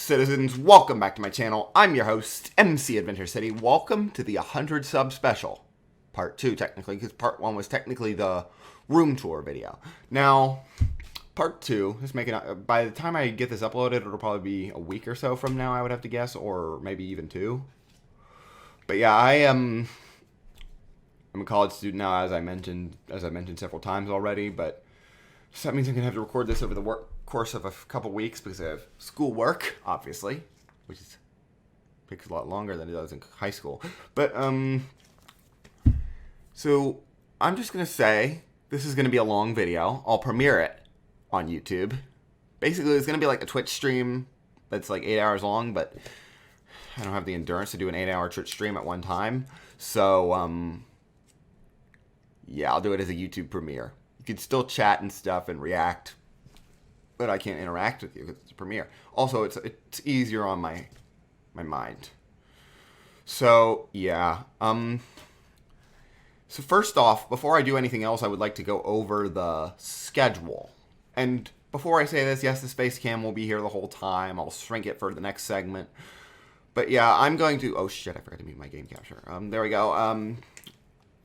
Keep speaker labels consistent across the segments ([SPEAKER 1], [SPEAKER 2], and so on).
[SPEAKER 1] citizens? Welcome back to my channel. I'm your host, MC Adventure City. Welcome to the 100 sub special. Part 2, technically, because part 1 was technically the room tour video. Now, part 2 is making... by the time I get this uploaded, it'll probably be a week or so from now, I would have to guess, or maybe even 2. But yeah, I'm a college student now, as I mentioned several times already, but so that means I'm going to have to record this over the course of a couple weeks because I have schoolwork, obviously, which takes a lot longer than it does in high school. But, so I'm just going to say this is going to be a long video. I'll premiere it on YouTube. Basically, it's going to be like a Twitch stream that's like 8 hours long, but I don't have the endurance to do an 8-hour Twitch stream at one time. So, yeah, I'll do it as a YouTube premiere. You can still chat and stuff and react, but I can't interact with you because it's a premiere. Also, it's easier on my mind. So, yeah. So first off, before I do anything else, I would like to go over the schedule. And before I say this, yes, the space cam will be here the whole time. I'll shrink it for the next segment. But yeah, I'm going to... oh shit, I forgot to mute my game capture. There we go.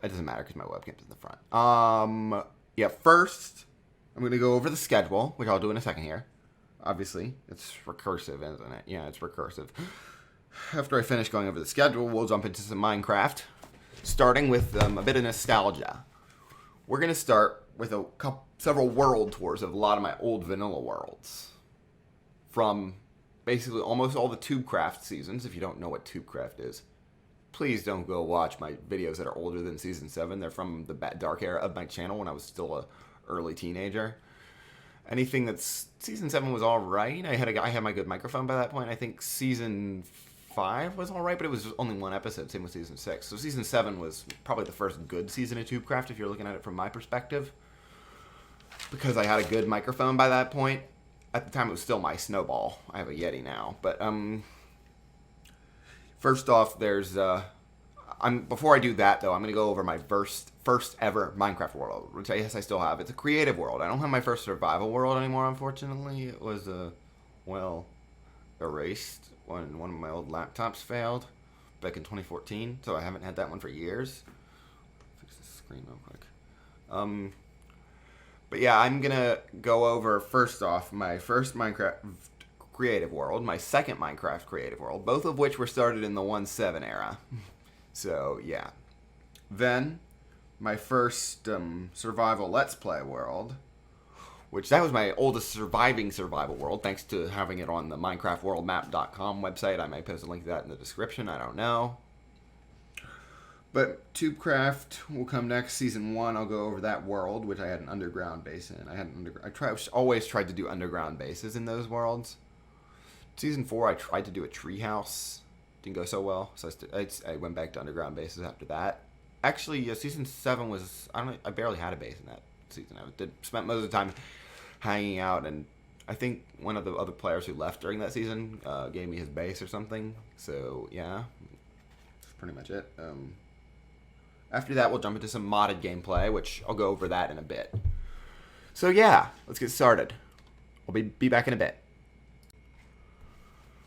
[SPEAKER 1] It doesn't matter because my webcam's in the front. Yeah, first, I'm going to go over the schedule, which I'll do in a second here. Obviously, it's recursive, isn't it? Yeah, it's recursive. After I finish going over the schedule, we'll jump into some Minecraft, starting with a bit of nostalgia. We're going to start with several world tours of a lot of my old vanilla worlds. From basically almost all the TubeCraft seasons, if you don't know what TubeCraft is. Please don't go watch my videos that are older than Season 7. They're from the dark era of my channel when I was still a early teenager. Anything that's... Season 7 was alright. I had my good microphone by that point. I think Season 5 was alright, but it was only one episode. Same with Season 6. So Season 7 was probably the first good season of TubeCraft, if you're looking at it from my perspective. Because I had a good microphone by that point. At the time, it was still my Snowball. I have a Yeti now. But, first off, there's, before I do that, though, I'm going to go over my first ever Minecraft world, which I guess I still have. It's a creative world. I don't have my first survival world anymore, unfortunately. It was, erased when one of my old laptops failed back in 2014, so I haven't had that one for years. Fix the screen real quick. But yeah, I'm going to go over, first off, my first Minecraft creative world, my second Minecraft creative world, both of which were started in the 1.7 era. So, yeah. Then, my first survival Let's Play world, which that was my oldest surviving survival world, thanks to having it on the MinecraftWorldMap.com website. I might post a link to that in the description, I don't know. But TubeCraft will come next. Season 1, I'll go over that world, which I had an underground base in. I always tried to do underground bases in those worlds. Season 4, I tried to do a treehouse. Didn't go so well, so I went back to underground bases after that. Actually, Season 7 was... I barely had a base in that season. I spent most of the time hanging out, and I think one of the other players who left during that season gave me his base or something. So, yeah. That's pretty much it. After that, we'll jump into some modded gameplay, which I'll go over that in a bit. So, yeah. Let's get started. I'll be back in a bit.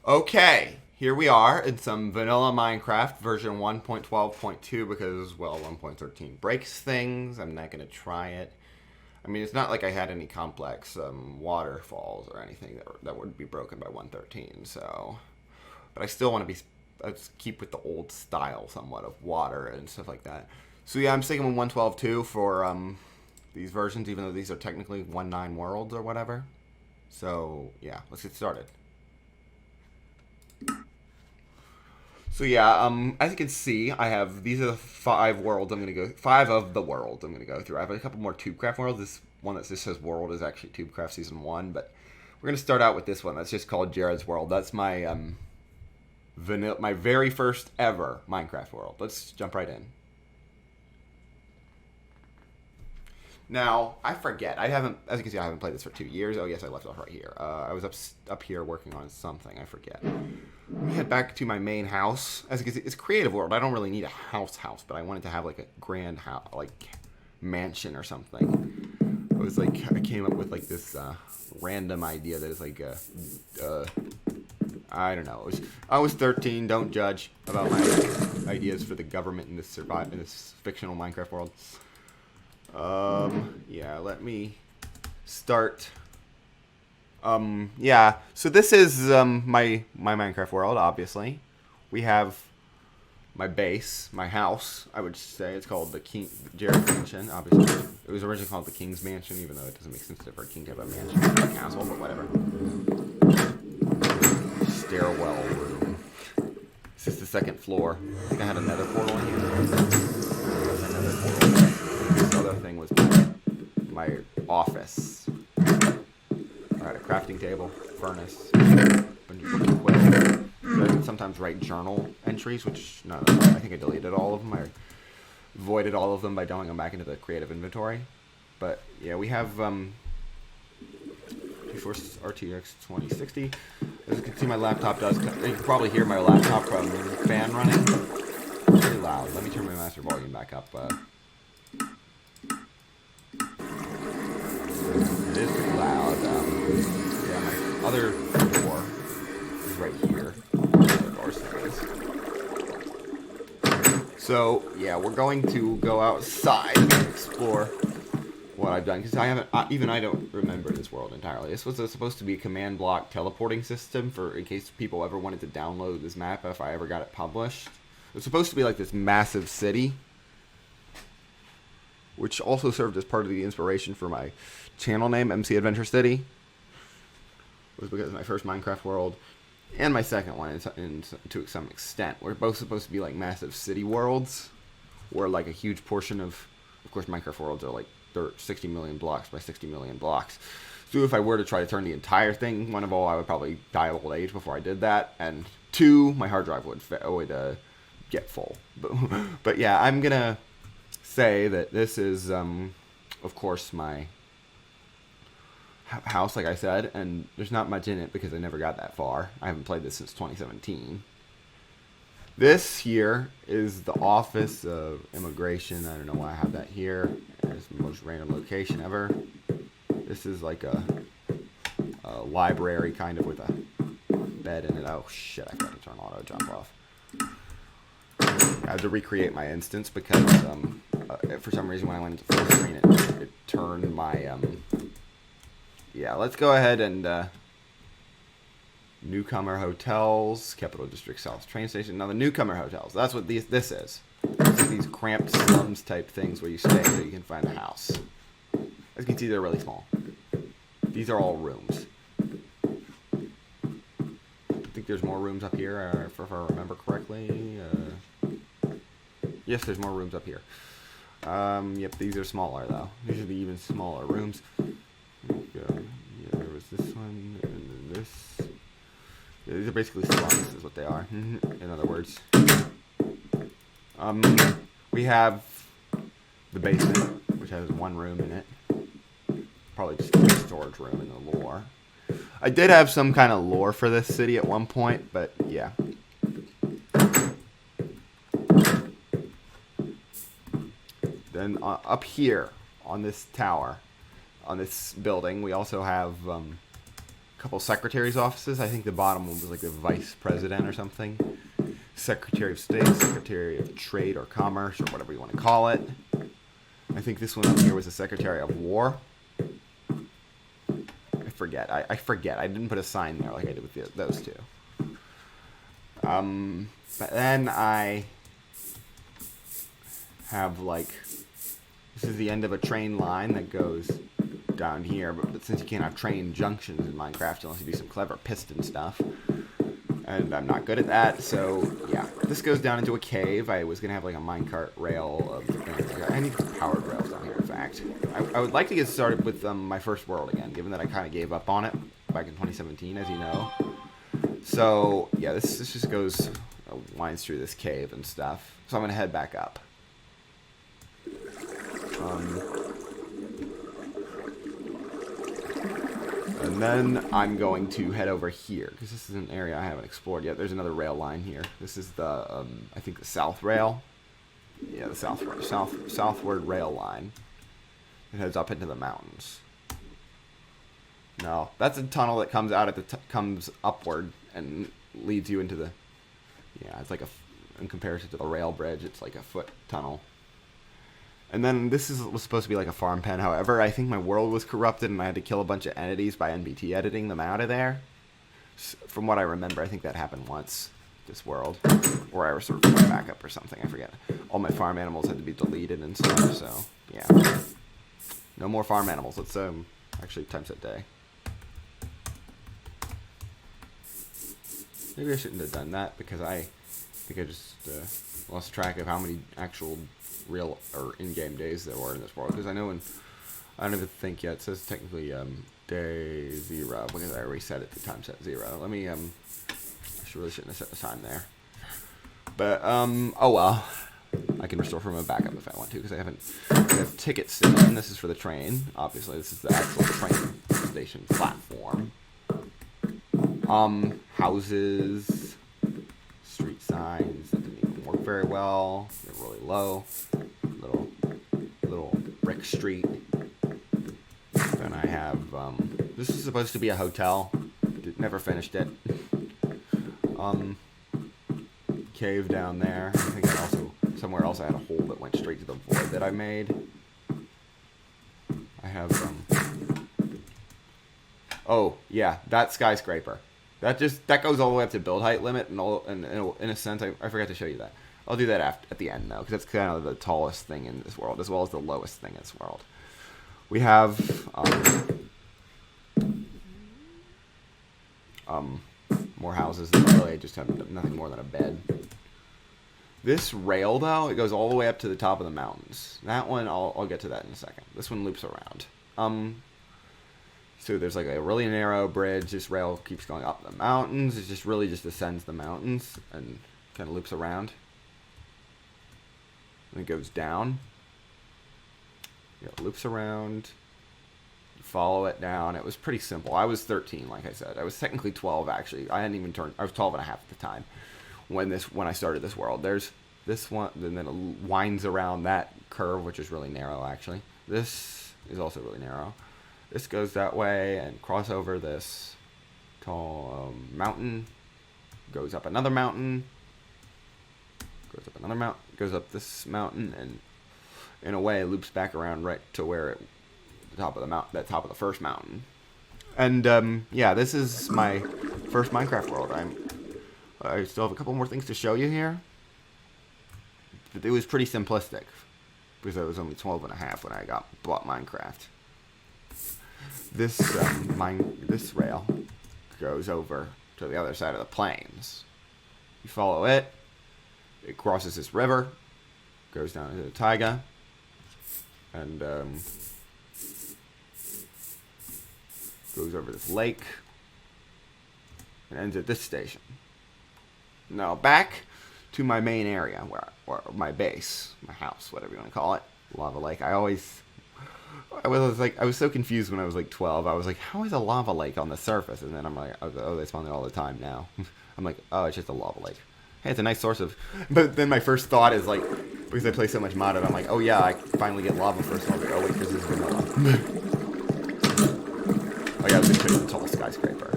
[SPEAKER 1] Okay, here we are in some vanilla Minecraft version 1.12.2 because, well, 1.13 breaks things. I'm not going to try it. I mean, it's not like I had any complex waterfalls or anything that would be broken by 1.13, so... But I still want to let's keep with the old style somewhat of water and stuff like that. So yeah, I'm sticking with 1.12.2 for these versions, even though these are technically 1.9 worlds or whatever. So, yeah, let's get started. So yeah, as you can see, these are the 5 worlds I'm going to go, 5 of the worlds I'm going to go through. I have a couple more TubeCraft worlds. This one that just says world is actually TubeCraft Season 1, but we're going to start out with this one that's just called Jared's World. That's my, my very first ever Minecraft world. Let's jump right in. Now, I forget. As you can see, I haven't played this for 2 years. Oh, yes, I left off right here. I was up here working on something. I forget. Let me head back to my main house. As you can see, it's a creative world. I don't really need a house, but I wanted to have, like, a grand house, like, mansion or something. I came up with, like, this random idea that is, like, I don't know. I was 13. Don't judge about my ideas for the government in this fictional Minecraft world. Yeah, let me start. Yeah. So this is my Minecraft world. Obviously, we have my base, my house. I would say it's called the Jared Mansion. Obviously, it was originally called the King's Mansion, even though it doesn't make sense for a king to have a mansion or a castle, but whatever. Stairwell room. This is the second floor. I think I had another portal in here. Another portal. This other thing was my office. Alright, a crafting table, furnace, bunch of equipment. I sometimes write journal entries, which, no, I think I deleted all of them. I voided all of them by dumping them back into the creative inventory. But, yeah, we have GeForce RTX 2060. As you can see, my laptop does. You can probably hear my laptop from fan running. It's really loud. Let me turn my master volume back up. It is pretty loud. Yeah, my other door is right here. So yeah, we're going to go outside and explore what I've done, because I haven't, even I don't remember this world entirely. This was supposed to be a command block teleporting system for in case people ever wanted to download this map if I ever got it published. It was supposed to be like this massive city, which also served as part of the inspiration for my channel name, MC Adventure City. It was because my first Minecraft world and my second one, to some extent, were both supposed to be like massive city worlds, where like a huge portion of course, Minecraft worlds are like 60 million blocks by 60 million blocks. So if I were to try to turn the entire thing, one of all, I would probably die of old age before I did that, and two, my hard drive would get full. But yeah, I'm gonna say that this is, of course, my house, like I said, and there's not much in it because I never got that far. I haven't played this since 2017. This here is the Office of Immigration. I don't know why I have that here. It's the most random location ever. This is like a library, kind of, with a bed in it. Oh shit, I forgot to turn auto jump off. I had to recreate my instance because for some reason when I went into full screen it turned my yeah, let's go ahead and Newcomer Hotels, Capital District South train station. Now the Newcomer Hotels, that's what this is. These cramped slums type things where you stay so you can find a house. As you can see, they're really small. These are all rooms. I think there's more rooms up here, if I remember correctly. Yes, there's more rooms up here. Yep, these are smaller though. These are the even smaller rooms. Yeah, there was this one, and then this. Yeah, these are basically slums, is what they are. In other words, we have the basement, which has one room in it. Probably just a storage room in the lore. I did have some kind of lore for this city at one point, but yeah. Then up here on this tower, on this building, we also have a couple secretaries' offices. I think the bottom one was like the vice president or something. Secretary of State, Secretary of Trade or Commerce, or whatever you want to call it. I think this one up here was the Secretary of War. I forget. I forget. I didn't put a sign there like I did with those two. But then I have like, this is the end of a train line that goes down here, but since you can't have train junctions in Minecraft unless you do some clever piston stuff, and I'm not good at that, so yeah, this goes down into a cave. I was gonna have like a minecart rail I need powered rails down here, in fact. I would like to get started with my first world again, given that I kind of gave up on it back in 2017, as you know. So yeah, this just goes, winds through this cave and stuff, so I'm gonna head back up. And then I'm going to head over here, because this is an area I haven't explored yet. There's another rail line here. This is the, I think the South Rail. Yeah, the southward rail line. It heads up into the mountains. No, that's a tunnel that comes out at comes upward and leads you into the, yeah, it's like in comparison to the rail bridge, it's like a foot tunnel. And then this was supposed to be like a farm pen. However, I think my world was corrupted and I had to kill a bunch of entities by NBT editing them out of there. From what I remember, I think that happened once, this world. Or I restored my backup or something, I forget. All my farm animals had to be deleted and stuff, so yeah. No more farm animals. Let's actually timeset day. Maybe I shouldn't have done that because I think I just lost track of how many actual real or in-game days there were in this world. Because I know I don't even think yet. It says technically day 0 because I already set it to time set 0. Let me I really shouldn't have set the time there. But oh well. I can restore from a backup if I want to because I have tickets still, and this is for the train. Obviously, this is the actual train station platform. Houses, street signs that didn't even work very well. They're really low. Little brick street. Then I have this is supposed to be a hotel. Never finished it. Cave down there. I think I also somewhere else I had a hole that went straight to the void that I made. I have oh yeah, that skyscraper. That goes all the way up to build height limit, and in a sense, I forgot to show you that. I'll do that at the end though, because that's kind of the tallest thing in this world, as well as the lowest thing in this world. We have more houses that really just have nothing more than a bed. This rail though, it goes all the way up to the top of the mountains. That one, I'll get to that in a second. This one loops around. So there's like a really narrow bridge. This rail keeps going up the mountains. It just really just ascends the mountains and kind of loops around. And it goes down. It loops around. You follow it down. It was pretty simple. I was 13, like I said. I was technically 12, actually. I hadn't even turned. I was 12 and a half at the time when I started this world. There's this one, and then it winds around that curve, which is really narrow, actually. This is also really narrow. This goes that way and cross over this tall mountain. Goes up another mountain. Goes up another mountain. Goes up this mountain, and in a way loops back around right to where the top of the mountain, that top of the first mountain. And yeah, this is my first Minecraft world. I still have a couple more things to show you here. But it was pretty simplistic because I was only 12 and a half when I bought Minecraft. This this rail goes over to the other side of the plains. You follow it. It crosses this river, goes down into the taiga, and goes over this lake, and ends at this station. Now back to my main area, or my base, my house, whatever you want to call it, lava lake. I was so confused when I was like 12. I was like, how is a lava lake on the surface? And then I'm like, oh, they spawn there all the time now. I'm like, oh, it's just a lava lake. Hey, it's a nice source of. But then my first thought is like, because I play so much modded, I'm like, oh yeah, I finally get lava first. And I was like, oh wait, this is vanilla. I got this pretty tall skyscraper.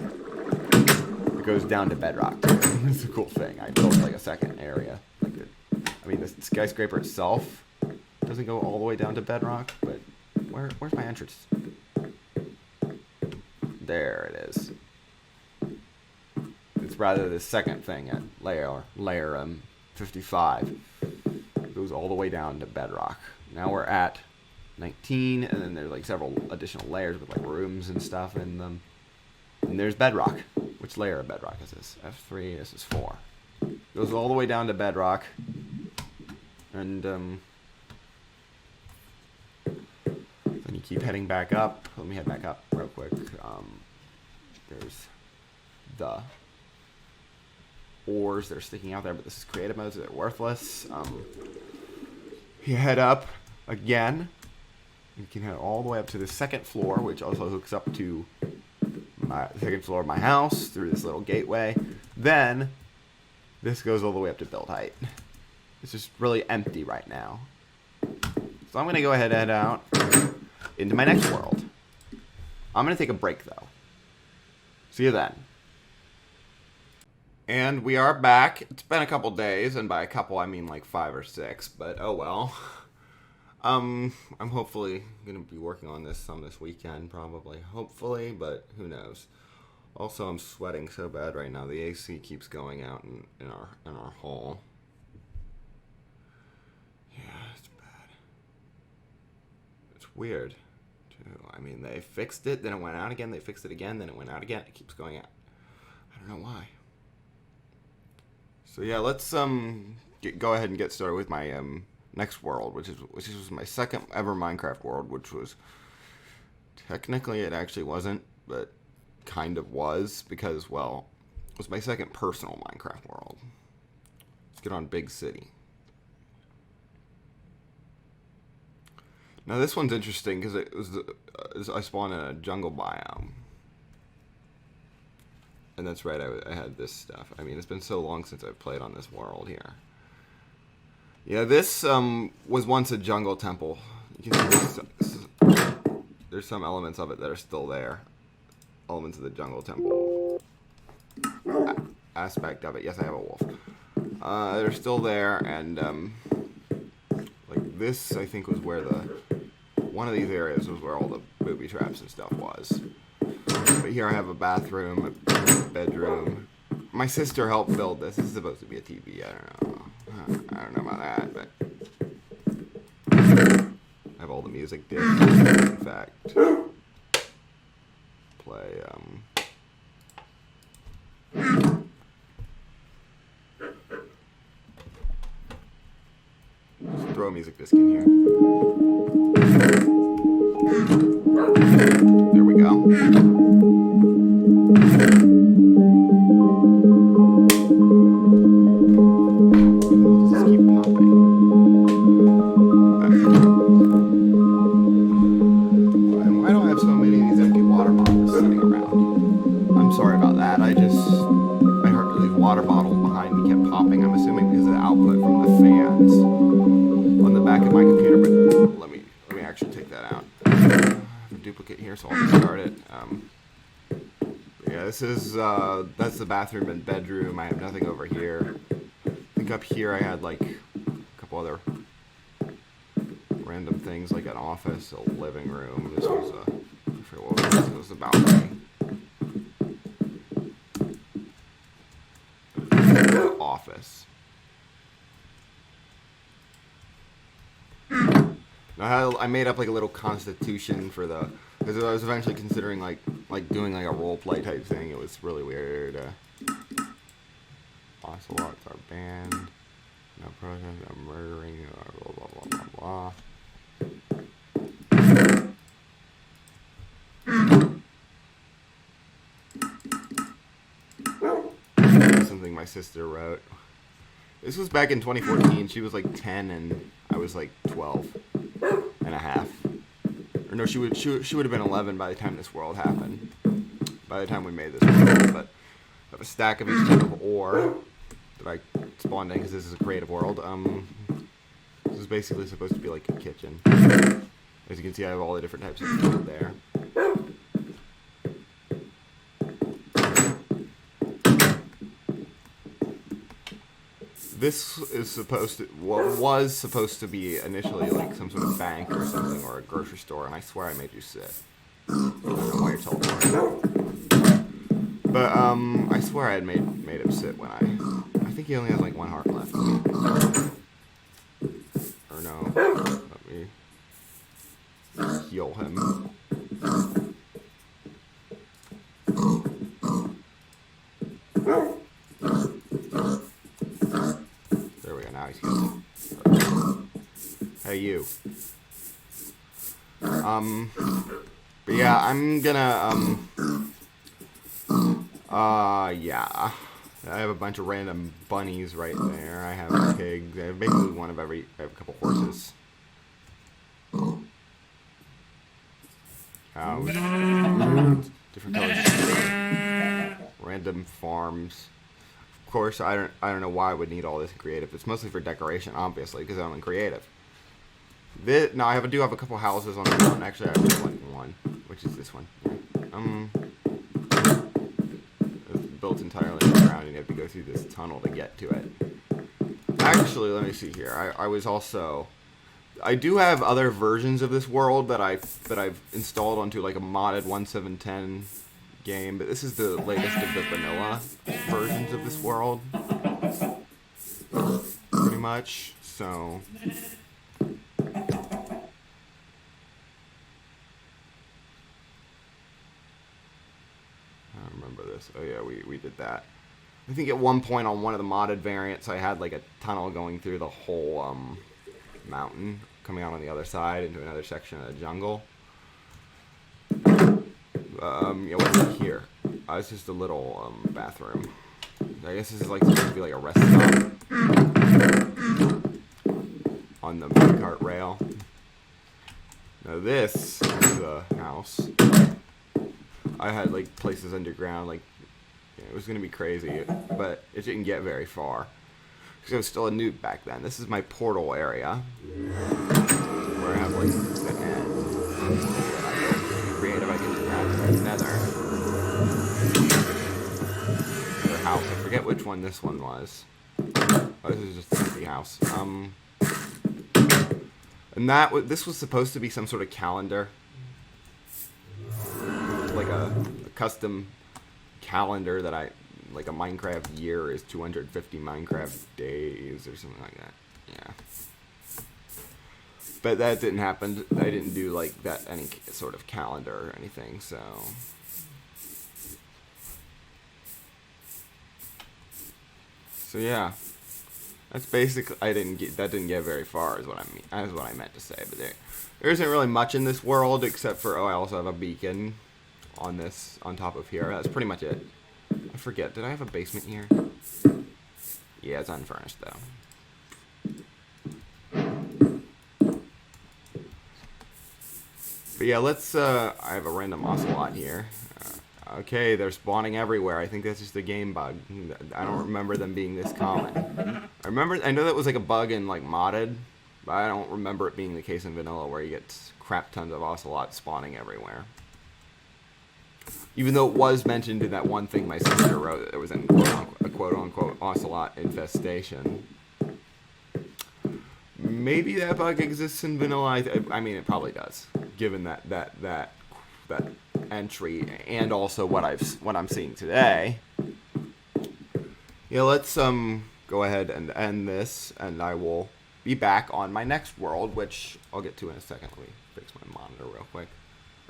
[SPEAKER 1] It goes down to bedrock too. It's a cool thing. I built like a second area. I mean, the skyscraper itself doesn't go all the way down to bedrock, but where's my entrance? There it is. It's rather the second thing at layer 55. It goes all the way down to bedrock. Now we're at 19, and then there's like several additional layers with like rooms and stuff in them. And there's bedrock. Which layer of bedrock is this? F3, this is 4. Goes all the way down to bedrock. And then you keep heading back up. Let me head back up real quick. There's the ores that are sticking out there, but this is creative mode, so they're worthless. You head up again. You can head all the way up to the second floor, which also hooks up to my second floor of my house through this little gateway. Then this goes all the way up to build height. It's just really empty right now. So I'm going to go ahead and head out into my next world. I'm going to take a break though. See you then. And we are back. It's been a couple days, and by a couple I mean like 5 or 6, but oh well. I'm hopefully gonna be working on this some this weekend, probably. Hopefully, but who knows. Also, I'm sweating so bad right now. The AC keeps going out in our hall. Yeah, it's bad. It's weird, too. I mean, they fixed it, then it went out again. They fixed it again, then it went out again. It keeps going out. I don't know why. So yeah, let's go ahead and get started with my next world, which was my second ever Minecraft world, which was technically it actually wasn't, but kind of was because, well, it was my second personal Minecraft world. Let's get on Big City. Now this one's interesting because I spawned in a jungle biome. And that's right, I had this stuff. I mean, it's been so long since I've played on this world here. Yeah, this was once a jungle temple. You can see there's some elements of it that are still there. Elements of the jungle temple aspect of it. Yes, I have a wolf. They're still there, and like this, I think was where one of these areas was where all the booby traps and stuff was. But here I have a bathroom, a bedroom. My sister helped build this. This is supposed to be a TV. I don't know about that, but I have all the music discs. In fact, play just throw a music disc in here. There we go. That's the bathroom and bedroom. I have nothing over here. I think up here I had like a couple other random things, like an office, a living room. This was I forget what this was a balcony. Office. Now I made up like a little constitution for because I was eventually considering like doing like a role play type thing. It was really weird. Ocelots are banned. No protest. No murdering. Blah blah blah blah blah. Something my sister wrote. This was back in 2014. She was like 10 and I was like 12 and a half. Or no, she would have been 11 by the time this world happened. By the time we made this world, but I have a stack of each type of ore that I spawned in because this is a creative world. This is basically supposed to be like a kitchen. As you can see, I have all the different types of food there. This is was supposed to be initially like some sort of bank or something, or a grocery store, and I swear I made you sit. I don't know why you're teleporting. But I swear I had made him sit when I think he only has like 1 heart left. Or no, let me heal him. There we go. Now he's healed. Hey you. But yeah, I'm gonna yeah. I have a bunch of random bunnies right there. I have pigs. I have basically one of every. I have a couple horses. Cows. Different colors. Random farms. Of course, I don't know why I would need all this in creative. It's mostly for decoration, obviously, because I'm in creative. Now I do have a couple houses on the mountain. Actually, I have like one, which is this one. built entirely underground, and you have to go through this tunnel to get to it. Actually, let me see here. I do have other versions of this world that I've installed onto like a modded 1.7.10 game, but this is the latest of the vanilla versions of this world, pretty much. So I remember this. Oh yeah, we did that. I think at one point on one of the modded variants, I had like a tunnel going through the whole mountain, coming out on the other side into another section of the jungle. Yeah, what's in here? It's just a little bathroom. I guess this is like supposed to be like a rest stop on the cart rail. Now this is the house. I had like places underground, like it was gonna be crazy, but it didn't get very far because I was still a noob back then. This is my portal area where I have like the end. Creative, I can add nether. Another house. I forget which one this one was. Oh, this is just an empty house. And this was supposed to be some sort of calendar, like a custom calendar that like a Minecraft year is 250 Minecraft days or something like that. Yeah. But that didn't happen. I didn't do like that any sort of calendar or anything, so. So yeah. That's basically that didn't get very far is what I meant to say, but there isn't really much in this world except for I also have a beacon on top of here. That's pretty much it. I forget, did I have a basement here? Yeah, it's unfurnished though. But yeah, I have a random ocelot here. Okay, they're spawning everywhere. I think that's just a game bug. I don't remember them being this common. I know that was like a bug in like modded, but I don't remember it being the case in vanilla where you get crap tons of ocelots spawning everywhere. Even though it was mentioned in that one thing my sister wrote that there was a quote-unquote ocelot infestation. Maybe that bug exists in vanilla. I mean, it probably does, given that entry and also what I'm seeing today. Yeah, let's go ahead and end this, and I will be back on my next world, which I'll get to in a second. Let me fix my monitor real quick,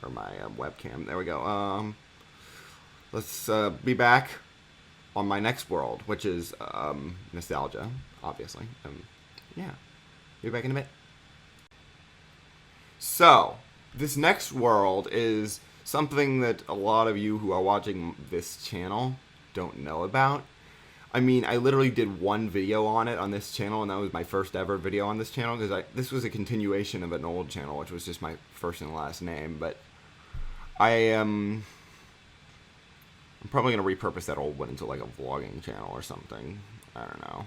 [SPEAKER 1] or my webcam. There we go. Let's be back on my next world, which is nostalgia, obviously. Yeah, be back in a bit. So, this next world is something that a lot of you who are watching this channel don't know about. I mean, I literally did one video on it on this channel, and that was my first ever video on this channel, because this was a continuation of an old channel, which was just my first and last name, but I'm probably going to repurpose that old one into like a vlogging channel or something. I don't know.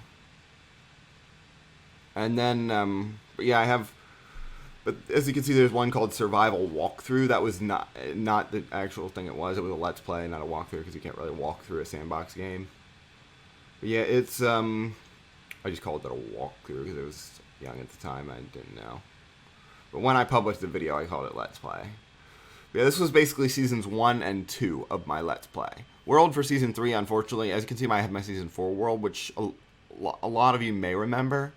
[SPEAKER 1] And then, but yeah, but as you can see, there's one called Survival Walkthrough. That was not the actual thing it was. It was a Let's Play, not a walkthrough, because you can't really walk through a sandbox game. But yeah, it's, I just called it a walkthrough because it was young at the time. I didn't know. But when I published the video, I called it Let's Play. But yeah, this was basically seasons 1 and 2 of my Let's Play. World for season 3, unfortunately, as you can see, I have my season 4 world, which a lot of you may remember.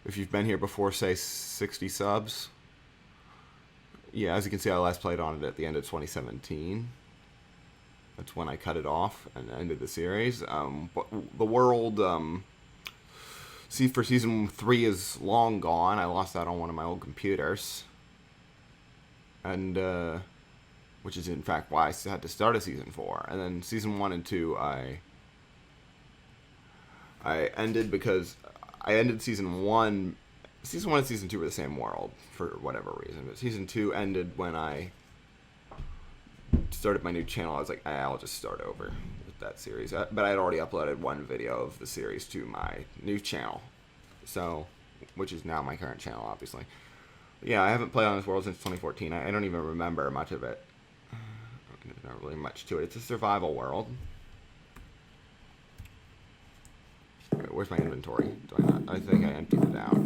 [SPEAKER 1] If you've been here before, say, 60 subs. Yeah, as you can see, I last played on it at the end of 2017. That's when I cut it off and ended the series. But the world, for season 3 is long gone. I lost that on one of my old computers. And, which is in fact why I had to start a season 4. And then season 1 and 2, I ended because I ended season 1. Season 1 and season 2 were the same world for whatever reason. But season 2 ended when I started my new channel. I was like, I'll just start over with that series. But I had already uploaded one video of the series to my new channel. So, which is now my current channel, obviously. Yeah, I haven't played on this world since 2014. I don't even remember much of it. There's not really much to it. It's a survival world. Where's my inventory? Do I not? I think I emptied it out.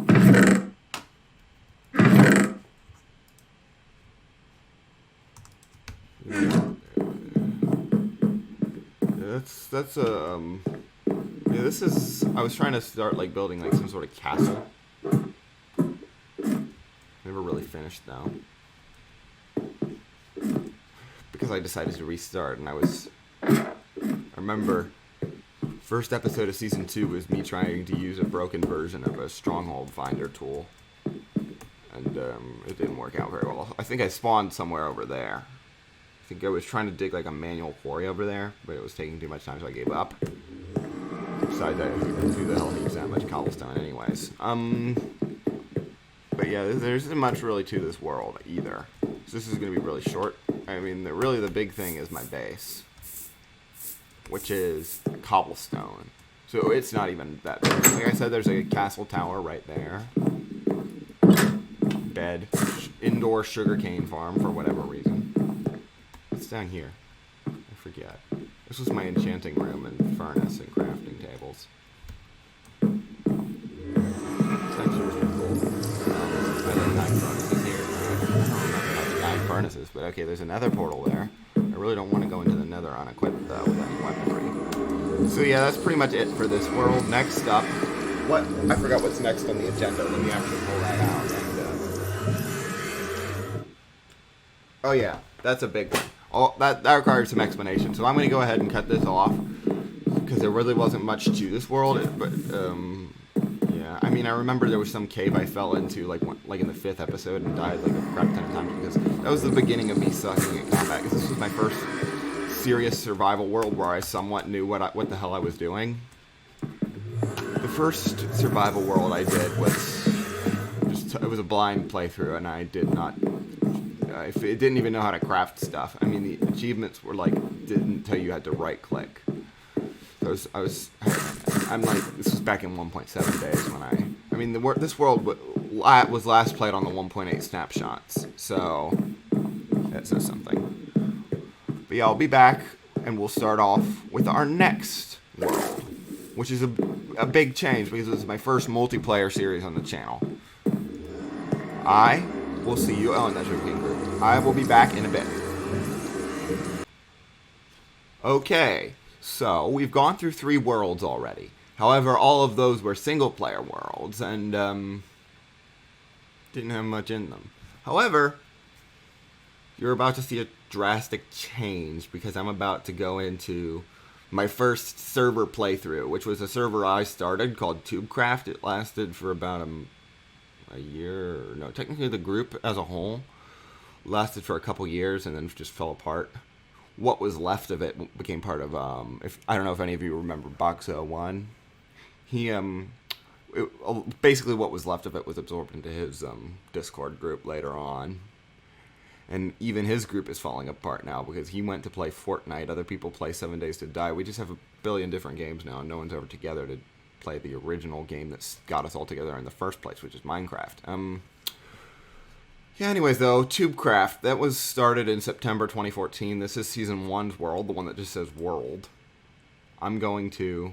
[SPEAKER 1] Yeah, this is. I was trying to start like building like some sort of castle. Never really finished though, because I decided to restart, and I remember. First episode of season 2 was me trying to use a broken version of a stronghold finder tool, and it didn't work out very well. I think I spawned somewhere over there. I think I was trying to dig like a manual quarry over there, but it was taking too much time, so I gave up. Besides, who the hell needs that much cobblestone anyways? But yeah, there isn't much really to this world either. So this is going to be really short. I mean, really the big thing is my base, which is cobblestone. So it's not even that big. Like I said, there's a castle tower right there. Bed. Indoor sugarcane farm for whatever reason. What's down here? I forget. This was my enchanting room and furnace and crafting tables. It's actually really cool. I like 9 furnaces here. I don't know 9 furnaces, but okay, there's another portal there. I really don't want to go into the nether unequipped though with any weaponry. So yeah, that's pretty much it for this world. Next up, what? I forgot what's next on the agenda. Let me actually pull that out. Oh yeah, that's a big one. That requires some explanation. So I'm going to go ahead and cut this off because there really wasn't much to this world. But yeah, I mean, I remember there was some cave I fell into like in the 5th episode and died like a crap ton of times because that was the beginning of me sucking at combat. Because this was my first serious survival world where I somewhat knew what the hell I was doing. The first survival world I did was it was a blind playthrough, and I did not. It didn't even know how to craft stuff. I mean, the achievements were like didn't tell you had to right click. So I'm like, this was back in 1.7 days when I mean this world was last played on the 1.8 snapshots. So that says something. But yeah, I'll be back and we'll start off with our next world, which is a big change because this is my first multiplayer series on the channel. I will see you on that King Group. I will be back in a bit. Okay, so we've gone through 3 worlds already. However, all of those were single-player worlds and didn't have much in them. However, you're about to see a drastic change because I'm about to go into my first server playthrough, which was a server I started called TubeCraft. It lasted for about a year. No, technically the group as a whole lasted for a couple years and then just fell apart. What was left of it became part of I don't know if any of you remember Boxo1. He basically what was left of it was absorbed into his Discord group later on. And even his group is falling apart now because he went to play Fortnite. Other people play 7 Days to Die. We just have a billion different games now, and no one's ever together to play the original game that's got us all together in the first place, which is Minecraft. Yeah, anyways, though, TubeCraft, that was started in September 2014. This is Season 1's world, the one that just says World. I'm going to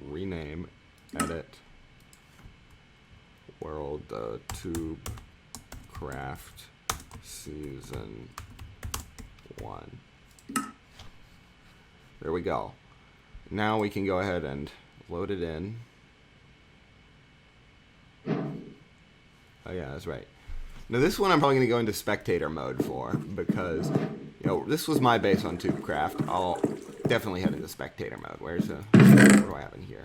[SPEAKER 1] rename, edit, World, TubeCraft, Season 1. There we go. Now we can go ahead and load it in. Oh yeah, that's right. Now this one I'm probably going to go into spectator mode for because, this was my base on TubeCraft. I'll definitely head into spectator mode. What do I have in here?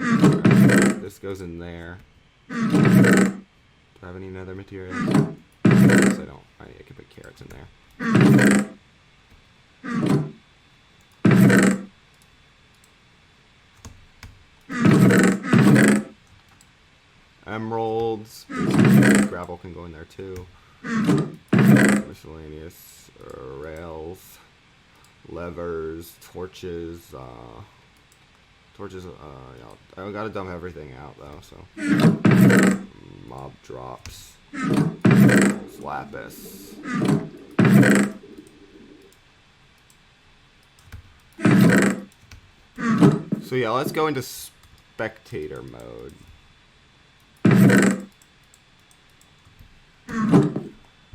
[SPEAKER 1] This goes in there. Do I have any nether material? Yes, I don't. I can put carrots in there. Emeralds. Gravel can go in there too. Miscellaneous rails, levers, torches. I gotta dump everything out though. So mob drops, lapis. So yeah, let's go into spectator mode.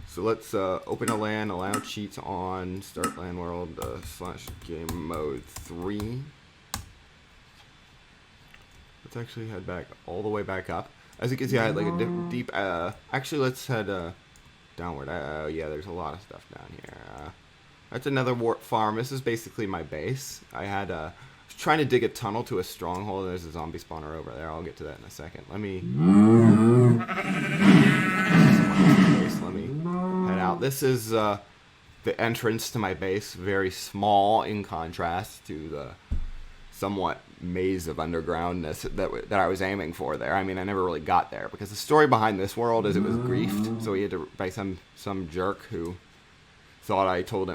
[SPEAKER 1] So let's open a LAN, allow cheats on, start LAN world, / game mode 3. Let's actually head back, all the way back up. As you can see, I had like a deep, actually let's head downward. Yeah, there's a lot of stuff down here. That's another warp farm. This is basically my base. I had, was trying to dig a tunnel to a stronghold. There's a zombie spawner over there. I'll get to that in a second. Let me head out. This is the entrance to my base. Very small in contrast to the somewhat maze of undergroundness that I was aiming for there. I mean, I never really got there because the story behind this world is it was griefed. So he had to by some jerk who thought I told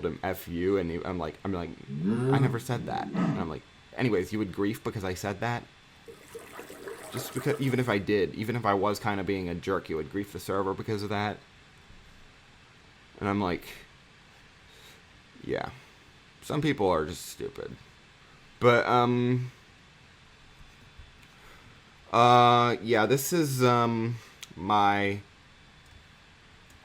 [SPEAKER 1] him F you, and I'm like I never said that. And I'm like, anyways, you would grief because I said that? Just because, even if I was kind of being a jerk, you would grief the server because of that? And I'm like, yeah, some people are just stupid. But, yeah, this is,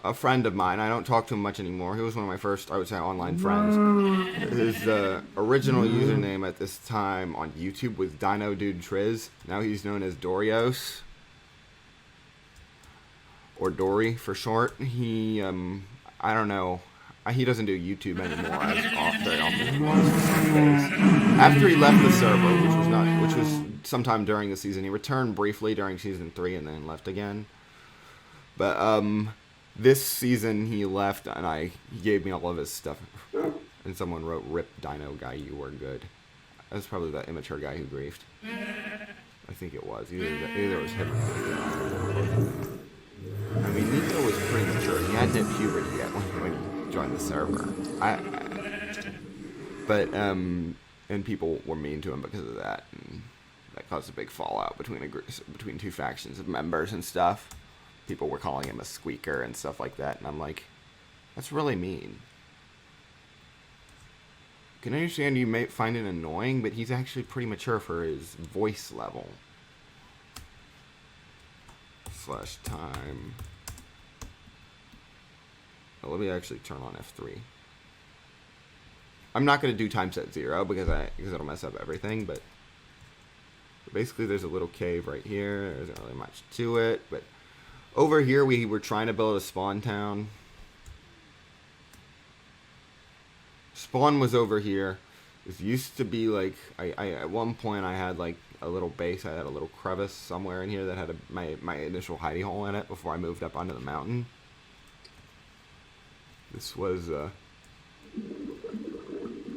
[SPEAKER 1] a friend of mine. I don't talk to him much anymore. He was one of my first, I would say, online friends. His original username at this time on YouTube was Dino Dude Triz. Now he's known as Dorios, or Dory for short. He, I don't know. He doesn't do YouTube anymore very often. After he left the server, which was sometime during the season, he returned briefly during season 3 and then left again. But this season he left, and he gave me all of his stuff. And someone wrote, "Rip Dino guy, you were good." That was probably that immature guy who griefed. I think it was. Either it was him or him. I mean, Nico was pretty mature. He hadn't hit puberty yet when he joined the server. And people were mean to him because of that, and that caused a big fallout between two factions of members and stuff. People were calling him a squeaker and stuff like that, and I'm like, that's really mean. Can I understand you may find it annoying, but he's actually pretty mature for his voice level. /time. Well, let me actually turn on F3. I'm not going to do time set 0 because it'll mess up everything, but basically there's a little cave right here. There isn't really much to it, but over here we were trying to build a spawn town. Spawn was over here. This used to be like, I at one point I had like a little base. I had a little crevice somewhere in here that had my initial hidey hole in it before I moved up onto the mountain. This was, oh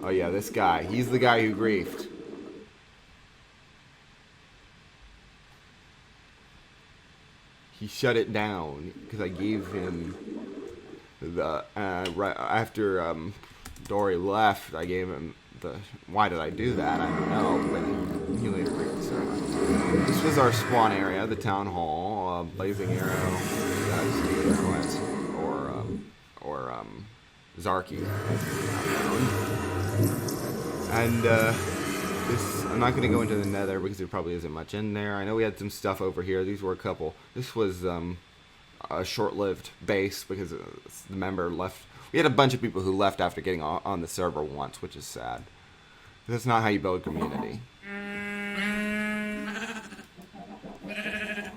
[SPEAKER 1] yeah, this guy. He's the guy who griefed. He shut it down because I gave him the, right after Dory left, I gave him the, why did I do that? I don't know, but he later griefed the server. This was our spawn area, the town hall, Blazing Arrow, or Zarky. And this, I'm not going to go into the nether because there probably isn't much in there. I know we had some stuff over here. These were a couple. This was a short-lived base because the member left. We had a bunch of people who left after getting on the server once, which is sad. That's not how you build community.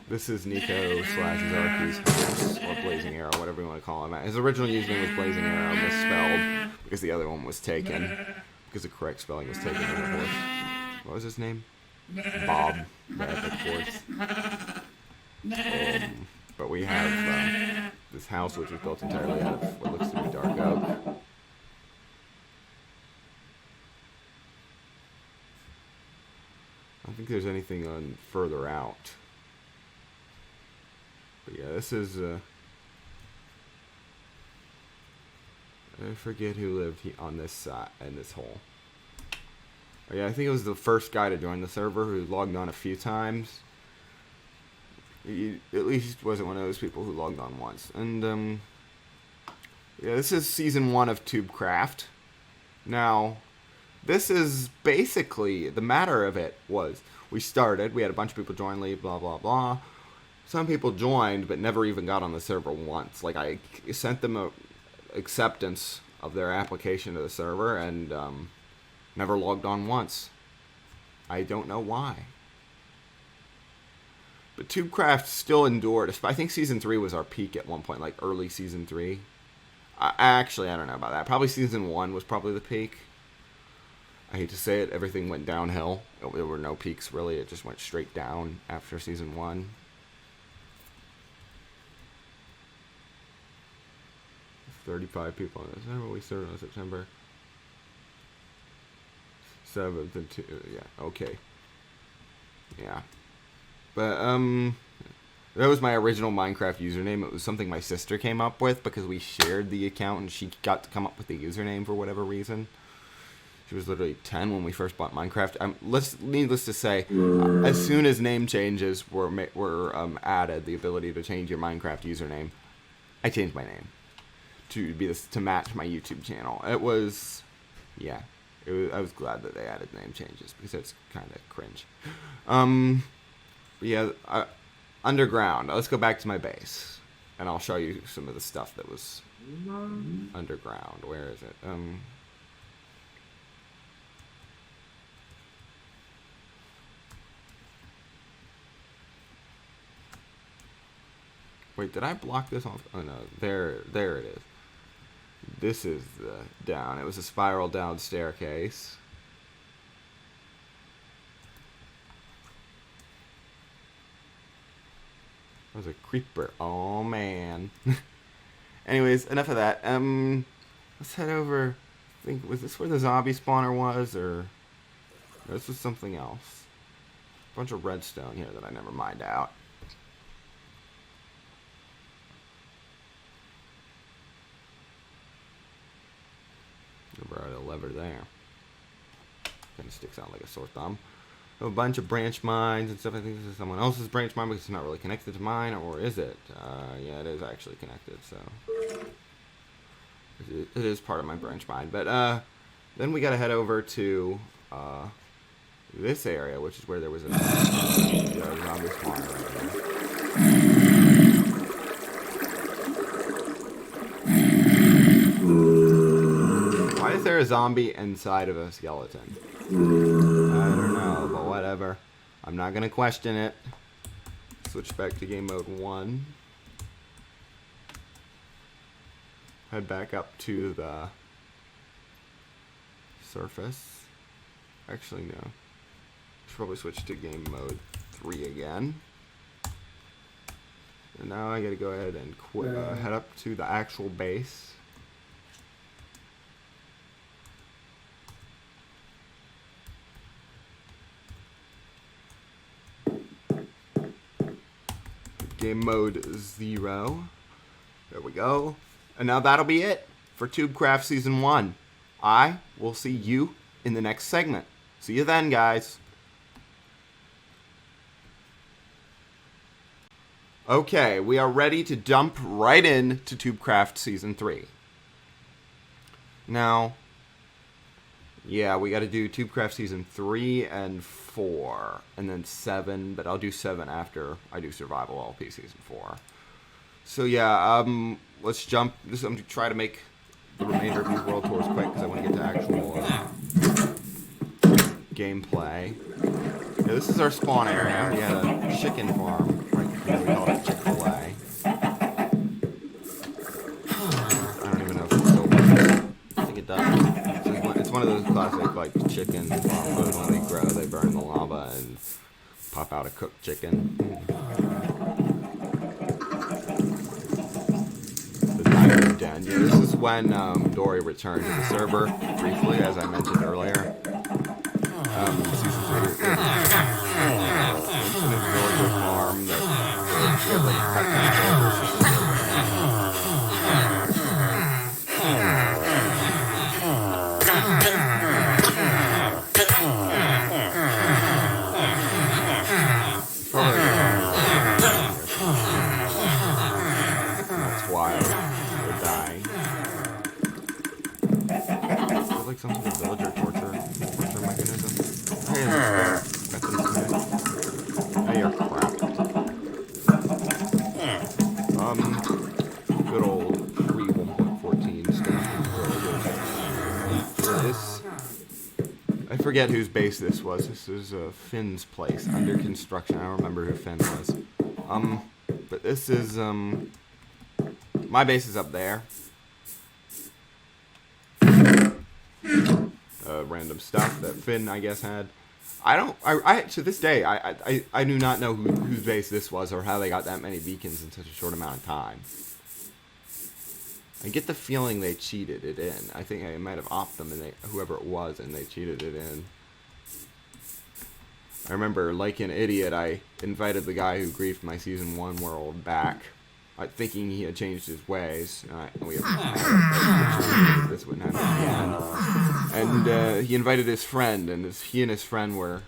[SPEAKER 1] This is Nico / Zarky's house, or Blazing Arrow, whatever you want to call him. His original username was Blazing Arrow, misspelled, because the other one was taken. Because the correct spelling was taken, of course. What was his name? Bob. Of course. But we have this house, which was built entirely out of what looks to be dark oak. I don't think there's anything on further out. But yeah, this is, I forget who lived on this side, in this hole. Oh, yeah, I think it was the first guy to join the server who logged on a few times. He at least wasn't one of those people who logged on once. And, yeah, this is season 1 of TubeCraft. Now, this is basically, the matter of it was, we started. We had a bunch of people join, leave, blah, blah, blah. Some people joined, but never even got on the server once. Like, I sent them a acceptance of their application to the server, and never logged on once. I don't know why. But TubeCraft still endured. I think Season 3 was our peak at one point, like early Season 3. Actually, I don't know about that. Probably Season 1 was probably the peak. I hate to say it, everything went downhill. There were no peaks, really. It just went straight down after Season 1. 35 people on this. We started on September 7th and 2. Yeah, okay. Yeah. But, that was my original Minecraft username. It was something my sister came up with because we shared the account and she got to come up with the username for whatever reason. She was literally 10 when we first bought Minecraft. Needless to say, as soon as name changes were added, the ability to change your Minecraft username, I changed my name to match my YouTube channel. It was, yeah, I was glad that they added name changes because it's kind of cringe. Yeah, underground. Let's go back to my base, and I'll show you some of the stuff that was underground. Where is it? Wait, did I block this off? Oh no, there it is. This is the down. It was a spiral down staircase. That was a creeper. Oh man. Anyways, enough of that. Let's head over. I think, was this where the zombie spawner was, or no, this was something else? A bunch of redstone here that I never mined out. Never had a lever there. Kind of sticks out like a sore thumb. A bunch of branch mines and stuff. I think this is someone else's branch mine because it's not really connected to mine, or is it? Yeah, it is actually connected, so it is part of my branch mine. But then we gotta head over to this area, which is where there was a zombie spawner right there. Why is there a zombie inside of a skeleton? I don't know, but whatever. I'm not gonna question it. Switch back to game mode 1. Head back up to the surface. Actually, no. Should probably switch to game mode 3 again. And now I gotta go ahead and head up to the actual base. Game mode 0. There we go. And now that'll be it for TubeCraft Season 1. I will see you in the next segment. See you then, guys. Okay, we are ready to jump right into TubeCraft Season 3. Now, yeah, we got to do TubeCraft Season 3 and 4, and then 7, but I'll do 7 after I do Survival LP Season 4. So yeah, let's jump. I'm going to try to make the remainder of these world tours quick because I want to get to actual gameplay. Yeah, this is our spawn area. We had a chicken farm, right here. We call it Chick-fil-A. I don't even know if it still works. I think it does. It's one of those classic, like, chicken farm foods. When they grow, they burn the lava and pop out a cooked chicken. The Diamond Den. Yeah, this is when Dory returned to the server, briefly, as I mentioned earlier. Season 3 is infinite villager farm that we have, like, pet controllers. Like some sort of villager torture mechanism. Hey, Good old pre-1.14 stuff. This, I forget whose base this was. This is Finn's place, under construction. I don't remember who Finn was. But this is, my base is up there. Random stuff that Finn, I guess, had. I to this day, I do not know whose base this was or how they got that many beacons in such a short amount of time. I get the feeling they cheated it in. I think I might have opted them, and whoever it was, and they cheated it in. I remember, like an idiot, I invited the guy who griefed my Season 1 world back, thinking he had changed his ways. This wouldn't happen. And he invited his friend, and he and his friend were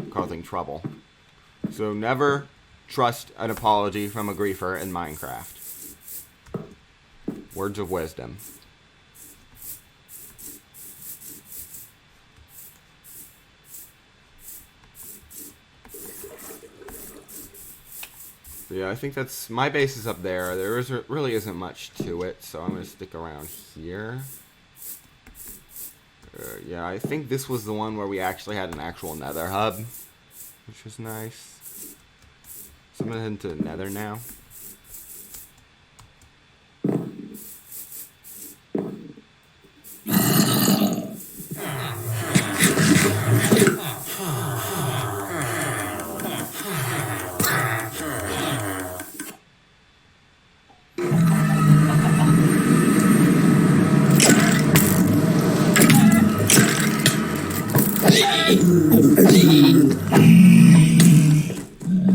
[SPEAKER 1] causing trouble. So never trust an apology from a griefer in Minecraft. Words of wisdom. So yeah, I think that's my base is up there. There really isn't much to it, so I'm gonna stick around here. Yeah, I think this was the one where we actually had an actual Nether hub, which was nice. So I'm gonna head into the Nether now.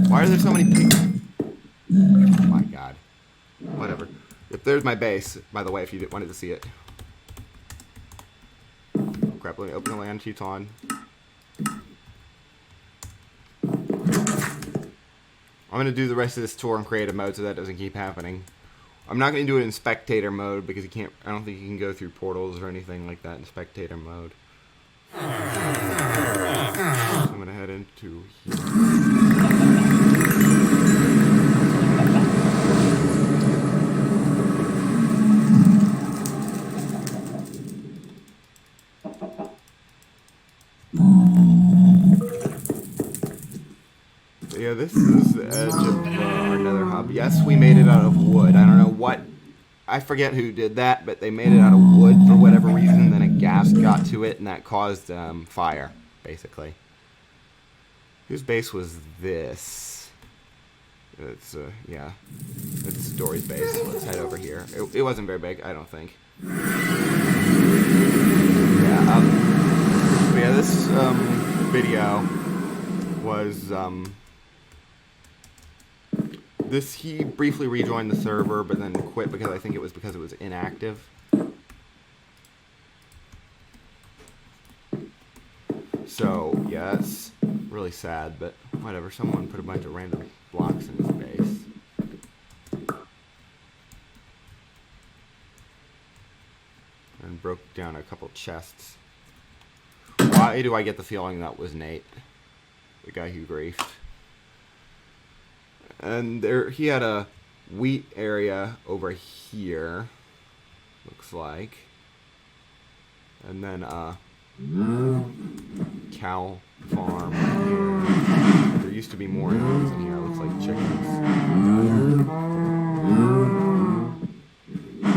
[SPEAKER 1] Why are there so many people? Oh my god. Whatever. Yep, there's my base, by the way, if you wanted to see it. Oh, crap, let me open the land sheets on. I'm going to do the rest of this tour in creative mode so that doesn't keep happening. I'm not going to do it in spectator mode because you can't, I don't think you can go through portals or anything like that in spectator mode. So I'm going to head into here. Yeah, this is the edge of our Nether hub. Yes, we made it out of wood. I don't know what... I forget who did that, but they made it out of wood for whatever reason. Then a gas got to it, and that caused fire, basically. Whose base was this? It's, yeah. It's Dory's base. So let's head over here. It wasn't very big, I don't think. Yeah, but yeah, this video was... he briefly rejoined the server, but then quit because I think it was because it was inactive. So, yeah, it's really sad, but whatever. Someone put a bunch of random blocks in his base. And broke down a couple chests. Why do I get the feeling that was Nate? The guy who griefed. And there, he had a wheat area over here, looks like. And then cow farm here. There used to be more animals in here. It looks like chickens.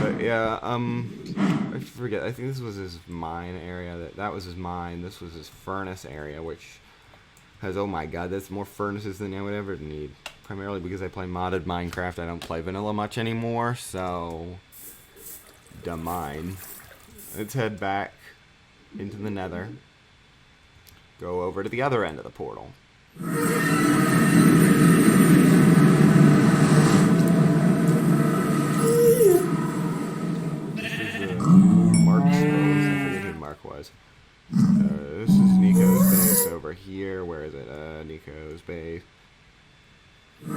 [SPEAKER 1] But yeah, I forget. I think this was his mine area. That was his mine. This was his furnace area, which has, oh my god, that's more furnaces than I would ever need. Primarily because I play modded Minecraft. I don't play vanilla much anymore, so... Dumb mine. Let's head back into the Nether. Go over to the other end of the portal. This is Mark's base. I forget who Mark was. This is Nico's base over here. Where is it? Nico's base. That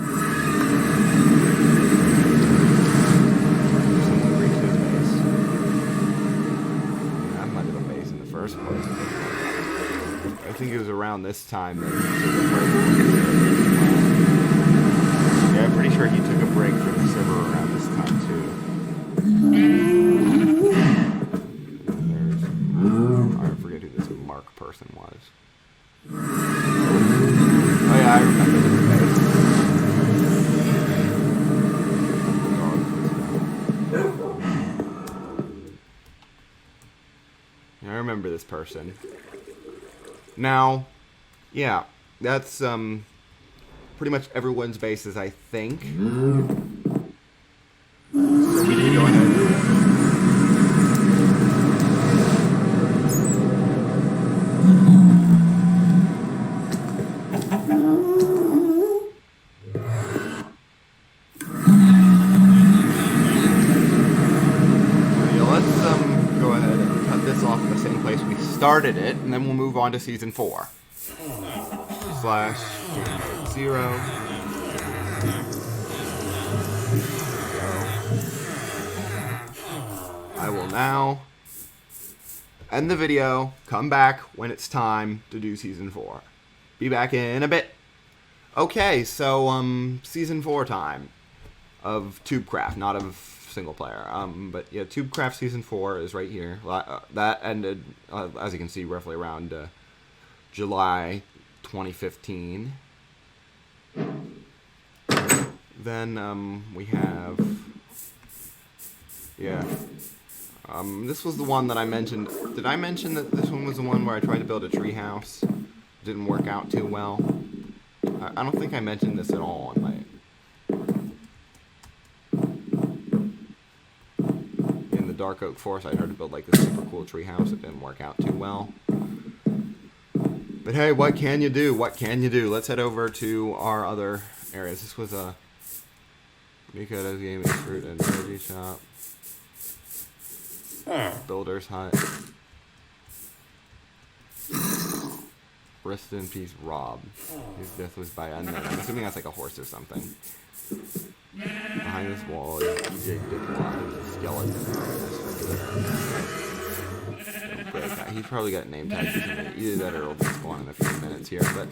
[SPEAKER 1] might have been base in the first place. I think it was around this time that he took a break. Yeah, I'm pretty sure he took a break from the server remember this person. Now, yeah, that's pretty much everyone's bases, I think. So we can go ahead. Started it, and then we'll move on to season 4. Slash 0. I will now end the video, come back when it's time to do season 4. Be back in a bit. Okay, so season 4 time of Tubecraft, not of single player. But yeah, Tubecraft season 4 is right here. That ended, as you can see, roughly around July 2015. Then we have, yeah. This was the one that I mentioned. Did I mention that this one was the one where I tried to build a treehouse? Didn't work out too well. I don't think I mentioned this at all in my. Dark Oak Forest, I tried to build like this super cool tree house. It didn't work out too well. But hey, what can you do? What can you do? Let's head over to our other areas. This was a Mikoto's Gaming Fruit and Energy Shop. Builder's Hut. Rest in peace, Rob. His death was by unknown. I'm assuming that's like a horse or something. Behind this wall is DJ Diplock, skeleton. He's probably got name tags. Either that or it'll be spawn in a few minutes here. But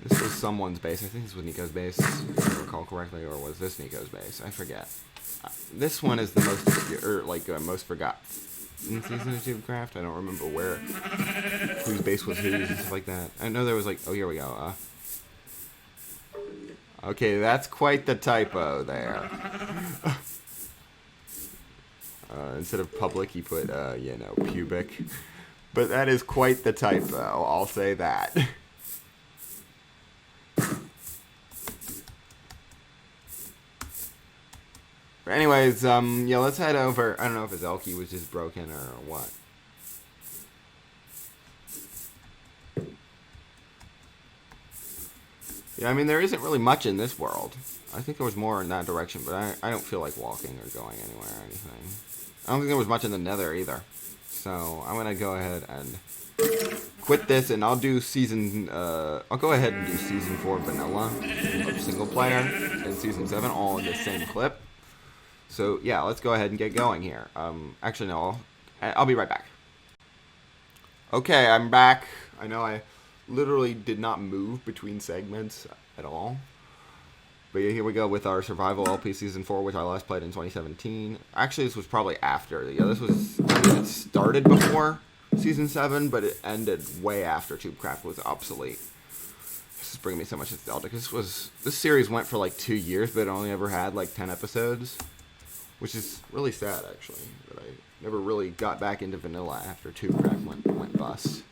[SPEAKER 1] this was someone's base. I think this was Nico's base, if I recall correctly, or was this Nico's base? I forget. This one is the most obscure, or like most forgotten in season of Tubecraft. I don't remember whose base was whose and stuff like that. I know there was like, oh, here we go. Okay, that's quite the typo there. Instead of public, he put, pubic. But that is quite the typo, I'll say that. But anyways, yeah, let's head over. I don't know if his Elky was just broken or what. Yeah, I mean, there isn't really much in this world. I think there was more in that direction, but I don't feel like walking or going anywhere or anything. I don't think there was much in the Nether either. So I'm gonna go ahead and quit this, and I'll do I'll go ahead and do season 4 vanilla of single player and season 7 all in the same clip. So yeah, let's go ahead and get going here. Actually no, I'll be right back. Okay, I'm back. I know I literally did not move between segments at all. But yeah, here we go with our Survival LP Season 4, which I last played in 2017. Actually, this was probably after. Yeah, this was, I mean, it started before Season 7, but it ended way after Tubecraft was obsolete. This is bringing me so much nostalgia. This series went for like 2 years, but it only ever had like 10 episodes. Which is really sad, actually. That I never really got back into vanilla after Tubecraft went bust.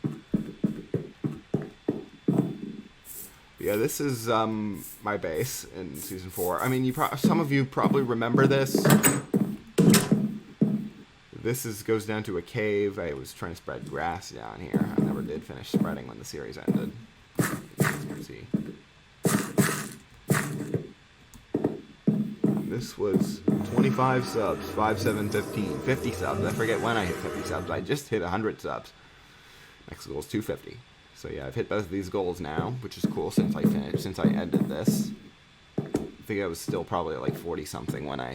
[SPEAKER 1] Yeah, this is my base in season 4. I mean, some of you probably remember this. This goes down to a cave. I was trying to spread grass down here. I never did finish spreading when the series ended. As you can see. This was 25 subs, 5, 7, 15, 50 subs. I forget when I hit 50 subs. I just hit 100 subs. Next goal is 250. So yeah, I've hit both of these goals now, which is cool since I ended this. I think I was still probably at like 40 something when I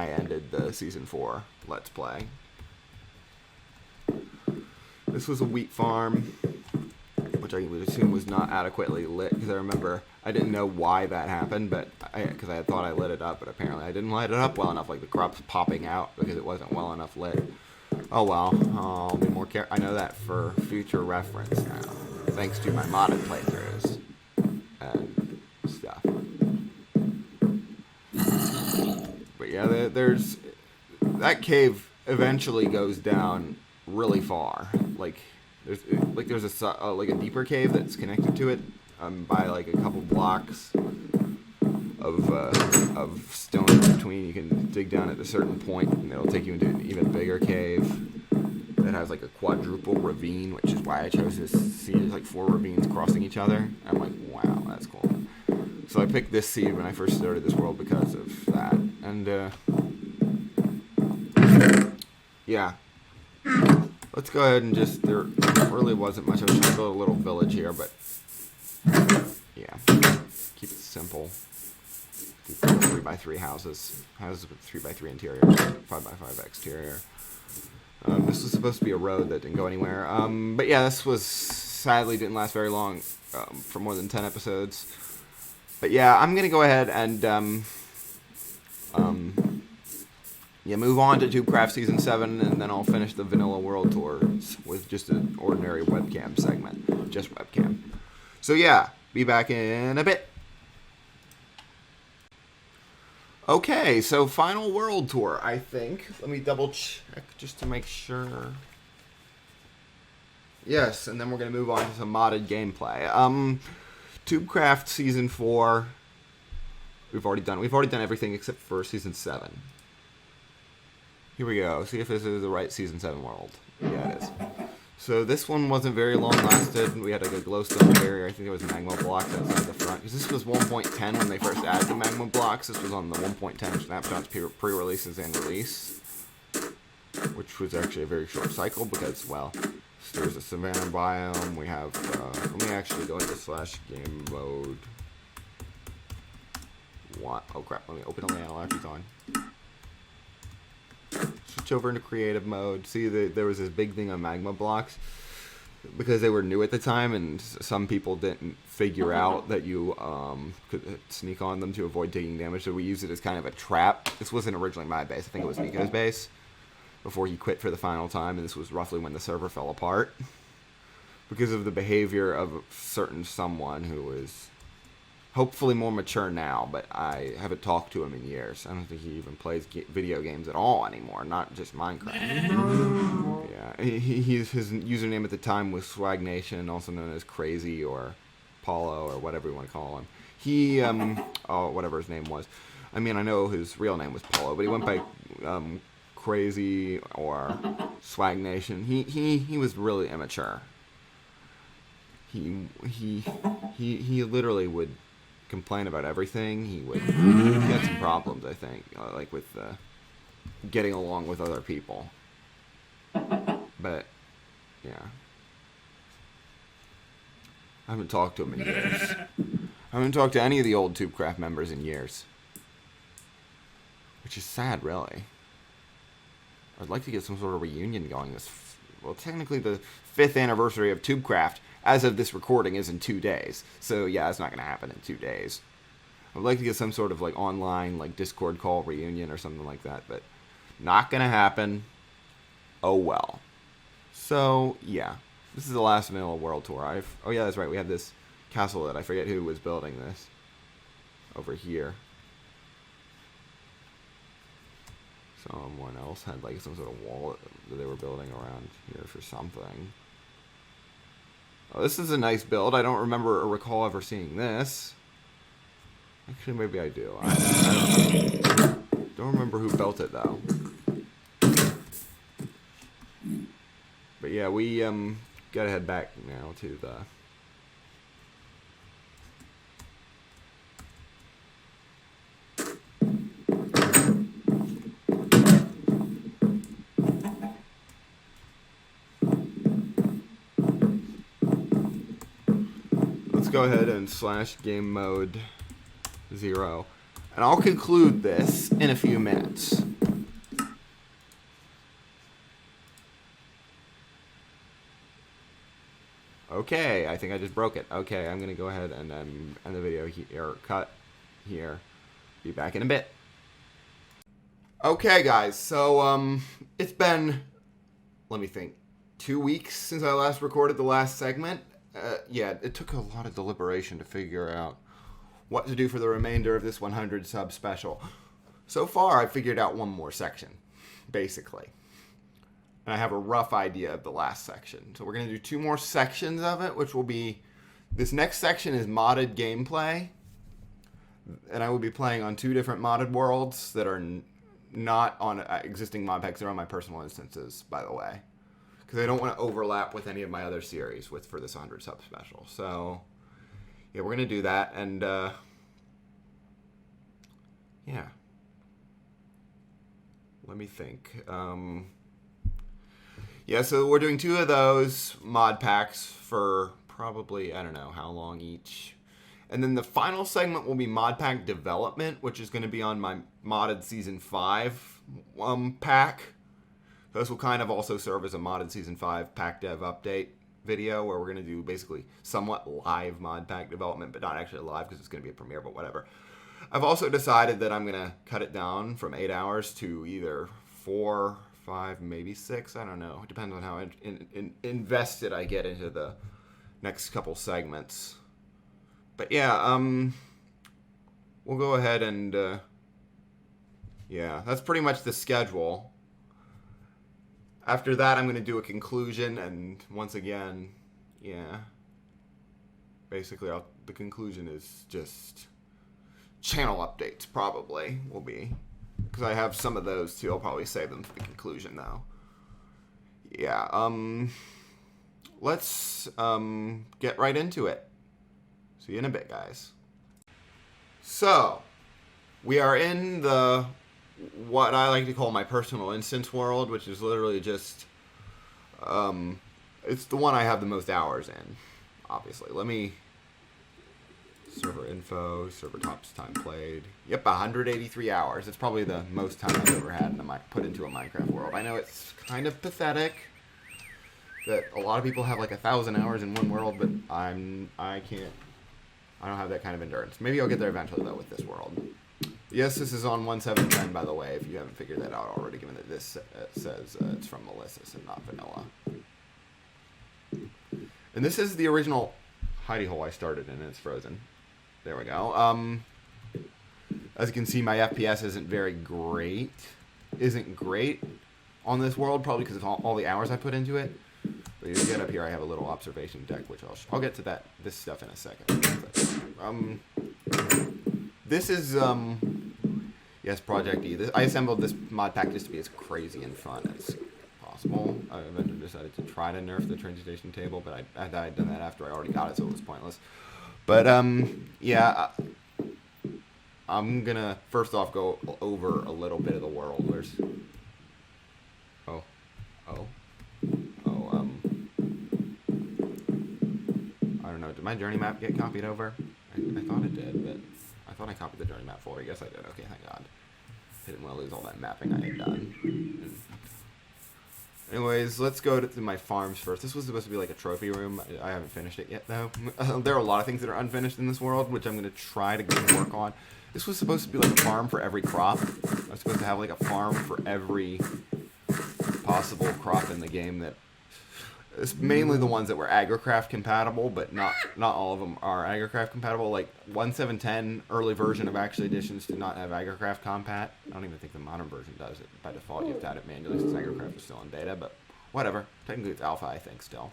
[SPEAKER 1] ended the season 4 Let's Play. This was a wheat farm, which I would assume was not adequately lit, because I remember I didn't know why that happened, but because I thought I lit it up, but apparently I didn't light it up well enough, like the crops popping out because it wasn't well enough lit. Oh well, I'll be more careful. I know that for future reference now, thanks to my modded playthroughs and stuff. But yeah, there's that cave eventually goes down really far. Like there's a deeper cave that's connected to it by like a couple blocks of stone in between. You can dig down at a certain point, and it'll take you into an even bigger cave that has like a quadruple ravine, which is why I chose this. See, there's like 4 ravines crossing each other. I'm like, wow, that's cool. So I picked this seed when I first started this world because of that. And yeah, let's go ahead and just, there really wasn't much. I was trying to build a little village here, but yeah, keep it simple. 3x3 houses with 3x3 interior, 5x5 exterior. This was supposed to be a road that didn't go anywhere. But yeah, this was sadly didn't last very long, for more than 10 episodes. But yeah, I'm gonna go ahead and move on to TubeCraft Season 7, and then I'll finish the Vanilla World Tour with just an ordinary webcam segment, just webcam. So yeah, be back in a bit. Okay, so final world tour, I think. Let me double check just to make sure. Yes, and then we're going to move on to some modded gameplay. TubeCraft Season 4, we've already done everything except for Season 7. Here we go, see if this is the right Season 7 world. Yeah, it is. So this one wasn't very long lasted. We had like a glowstone barrier. I think there was magma blocks outside the front. Because this was 1.10 when they first added the magma blocks. This was on the 1.10 snapshots pre-releases and release. Which was actually a very short cycle because, well, there's a savanna biome. We have, let me actually go into /game mode. What? Oh crap, let me open the panel after it's on. Switch over into creative mode. See, there was this big thing on magma blocks because they were new at the time, and some people didn't figure out that you could sneak on them to avoid taking damage. So we used it as kind of a trap. This wasn't originally my base. I think it was Nico's base before he quit for the final time, and this was roughly when the server fell apart because of the behavior of a certain someone who was hopefully more mature now, but I haven't talked to him in years. I don't think he even plays video games at all anymore, not just Minecraft. Yeah, his username at the time was Swagnation, also known as Crazy or Paulo or whatever you want to call him. He, whatever his name was. I mean, I know his real name was Paulo, but he went by Crazy or Swagnation. He was really immature. He literally would complain about everything. He had some problems, I think, like with getting along with other people. But yeah, I haven't talked to him in years. I haven't talked to any of the old TubeCraft members in years, which is sad, really. I'd like to get some sort of reunion going. Well, technically the 5th anniversary of TubeCraft, as of this recording, is in 2 days. So yeah, it's not going to happen in 2 days. I'd like to get some sort of like online, like Discord call reunion or something like that, but not going to happen. Oh well. So yeah, this is the last Vanilla World Tour. Oh yeah, that's right. We have this castle that I forget who was building this over here. Someone else had like some sort of wall that they were building around here for something. Oh, this is a nice build. I don't remember or recall ever seeing this. Actually, maybe I do. I don't remember who built it though. But yeah, we gotta head back now to the go ahead and /game mode 0, and I'll conclude this in a few minutes. Okay, I think I just broke it. Okay, I'm gonna go ahead and end the video here, cut here. Be back in a bit. Okay, guys, so it's been, let me think, 2 weeks since I last recorded the last segment. Yeah, it took a lot of deliberation to figure out what to do for the remainder of this 100 sub special. So far, I figured out one more section, basically. and I have a rough idea of the last section. So we're going to do 2 more sections of it, which will be, this next section is modded gameplay, and I will be playing on 2 different modded worlds that are not on existing mod packs. They're on my personal instances, by the way, because I don't want to overlap with any of my other series for this 100 sub special. So yeah, we're going to do that, and yeah. Let me think. Yeah, so we're doing 2 of those mod packs for probably, I don't know how long each. And then the final segment will be mod pack development, which is going to be on my modded season 5 pack. This will kind of also serve as a modded season 5 pack dev update video, where we're going to do basically somewhat live mod pack development, but not actually live because it's going to be a premiere, but whatever. I've also decided that I'm going to cut it down from 8 hours to either 4, 5, maybe 6. I don't know. It depends on how invested I get into the next couple segments. But yeah, we'll go ahead and, yeah, that's pretty much the schedule. After that, I'm going to do a conclusion, and once again, yeah, basically the conclusion is just channel updates, probably, will be. Because I have some of those, too. I'll probably save them for the conclusion, though. Yeah, let's get right into it. See you in a bit, guys. So, we are in what I like to call my personal instance world, which is literally just, it's the one I have the most hours in, obviously. Let me... Server info, server tops time played. Yep, 183 hours. It's probably the most time I've ever had put into a Minecraft world. I know it's kind of pathetic that a lot of people have like 1,000 hours in one world, but I don't have that kind of endurance. Maybe I'll get there eventually, though, with this world. Yes, this is on 1.7.10, by the way, if you haven't figured that out already, given that this says it's from Melissus and not vanilla. And this is the original hidey hole I started in, and it's frozen. There we go. As you can see, my FPS isn't great on this world, probably because of all the hours I put into it. But you get up here, I have a little observation deck, which I'll get to this stuff in a second. This is yes, Project E. I assembled this mod pack just to be as crazy and fun as possible. I eventually decided to try to nerf the train station table, but I had done that after I already got it, so it was pointless. But, yeah, I'm gonna first off go over a little bit of the world. I don't know, did my journey map get copied over? I thought it did, but I thought I copied the journey map folder. Yes, I did. Okay, thank God. I didn't want to lose all that mapping I had done. Anyways, let's go to my farms first. This was supposed to be like a trophy room. I haven't finished it yet, though. There are a lot of things that are unfinished in this world, which I'm going to try to work on. This was supposed to be like a farm for every crop. I was supposed to have like a farm for every possible crop in the game. It's mainly the ones that were AgriCraft compatible, but not all of them are AgriCraft compatible. Like 1.7.10 early version of Actually Editions did not have AgriCraft compat. I don't even think the modern version does it. By default, you have to add it manually since AgriCraft is still in beta, but whatever. Technically, it's alpha, I think, still.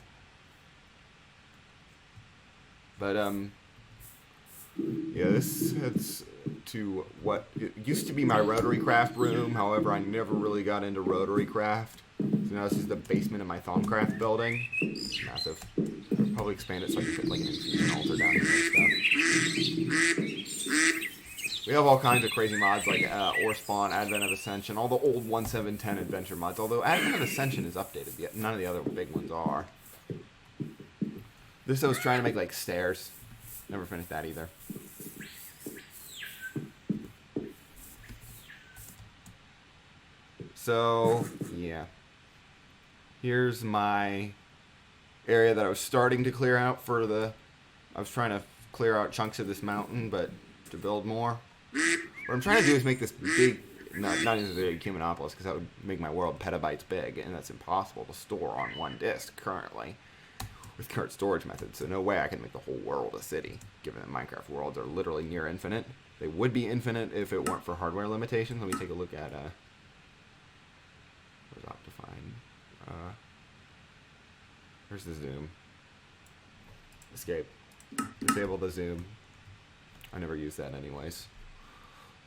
[SPEAKER 1] But yeah, this heads to what it used to be my Rotary Craft room. However, I never really got into Rotary Craft. So now this is the basement of my Thaumcraft building. It's massive. I'll probably expand it so I can put like an infusion altar down here and stuff. We have all kinds of crazy mods like Ore Spawn, Advent of Ascension, all the old 1.7.10 adventure mods. Although Advent of Ascension is updated, yet none of the other big ones are. This I was trying to make like stairs. Never finished that either. So, yeah. Here's my area that I was starting to clear out for I was trying to clear out chunks of this mountain, but to build more. What I'm trying to do is make this big, not even big Humanopolis, because that would make my world petabytes big, and that's impossible to store on one disk currently with current storage methods. So no way I can make the whole world a city, given that Minecraft worlds are literally near infinite. They would be infinite if it weren't for hardware limitations. Let me take a look at where's Optifine? Where's the zoom? Escape. Disable the zoom. I never use that anyways.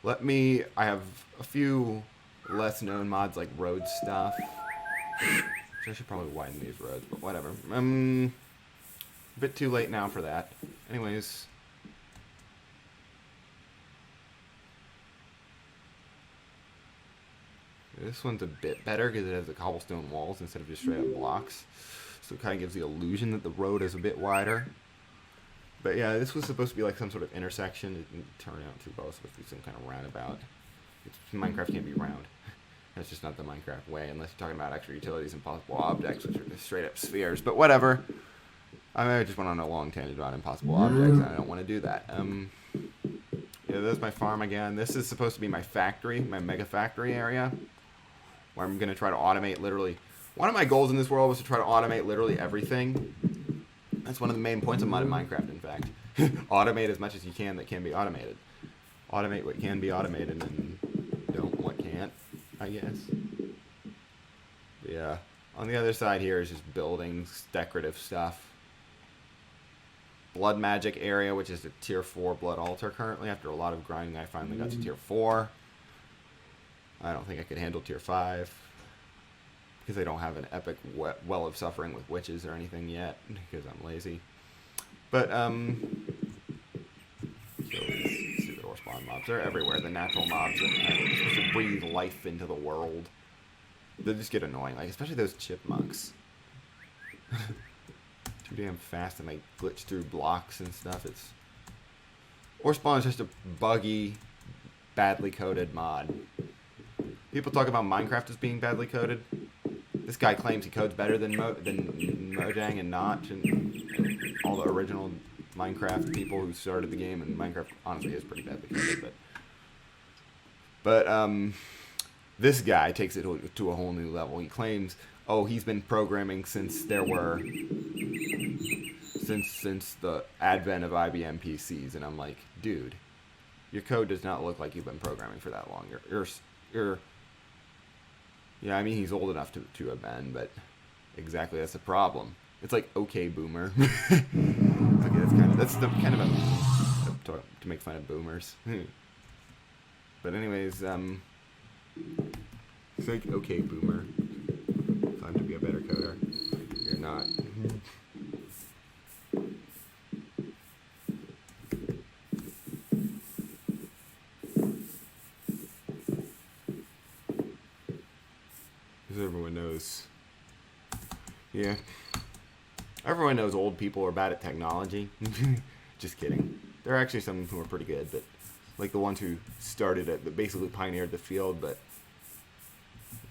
[SPEAKER 1] I have a few less known mods like road stuff. I should probably widen these roads, but whatever. A bit too late now for that. Anyways. This one's a bit better because it has the cobblestone walls instead of just straight up blocks. So it kind of gives the illusion that the road is a bit wider. But yeah, this was supposed to be like some sort of intersection. It didn't turn out too well. It's supposed to be some kind of roundabout. Minecraft can't be round. That's just not the Minecraft way, unless you're talking about extra utilities and possible objects, which are just straight up spheres. But whatever. I just went on a long tangent about impossible objects, and I don't want to do that. Yeah, there's my farm again. This is supposed to be my factory, my mega factory area, where I'm going to try to automate literally. One of my goals in this world was to try to automate literally everything. That's one of the main points of modded Minecraft, in fact. Automate as much as you can that can be automated. Automate what can be automated and don't what can't, I guess. But yeah. On the other side here is just buildings, decorative stuff. Blood magic area, which is a tier 4 blood altar currently. After a lot of grinding, I finally got to tier 4. I don't think I could handle tier 5. Because I don't have an epic well of suffering with witches or anything yet. Because I'm lazy. But, so these stupid ore spawn mobs. They're everywhere. The natural mobs that are supposed to breathe life into the world. They just get annoying. Like, especially those chipmunks. Too damn fast and they glitch through blocks and stuff. Ore spawn is just a buggy, badly coded mod. People talk about Minecraft as being badly coded. This guy claims he codes better than Mojang and Notch and all the original Minecraft people who started the game. And Minecraft honestly is pretty badly coded, but this guy takes it to a whole new level. He claims, oh, he's been programming since there were since the advent of IBM PCs, and I'm like, dude, your code does not look like you've been programming for that long. You're yeah, I mean, he's old enough to have been, but exactly that's the problem. It's like, okay, boomer. Okay, that's the kind of a to make fun of boomers. But anyways, it's like, okay, boomer. Time to be a better coder. You're not. Everyone knows. Yeah. Everyone knows old people are bad at technology. Just kidding. There are actually some who are pretty good, but like the ones who started it, that basically pioneered the field. But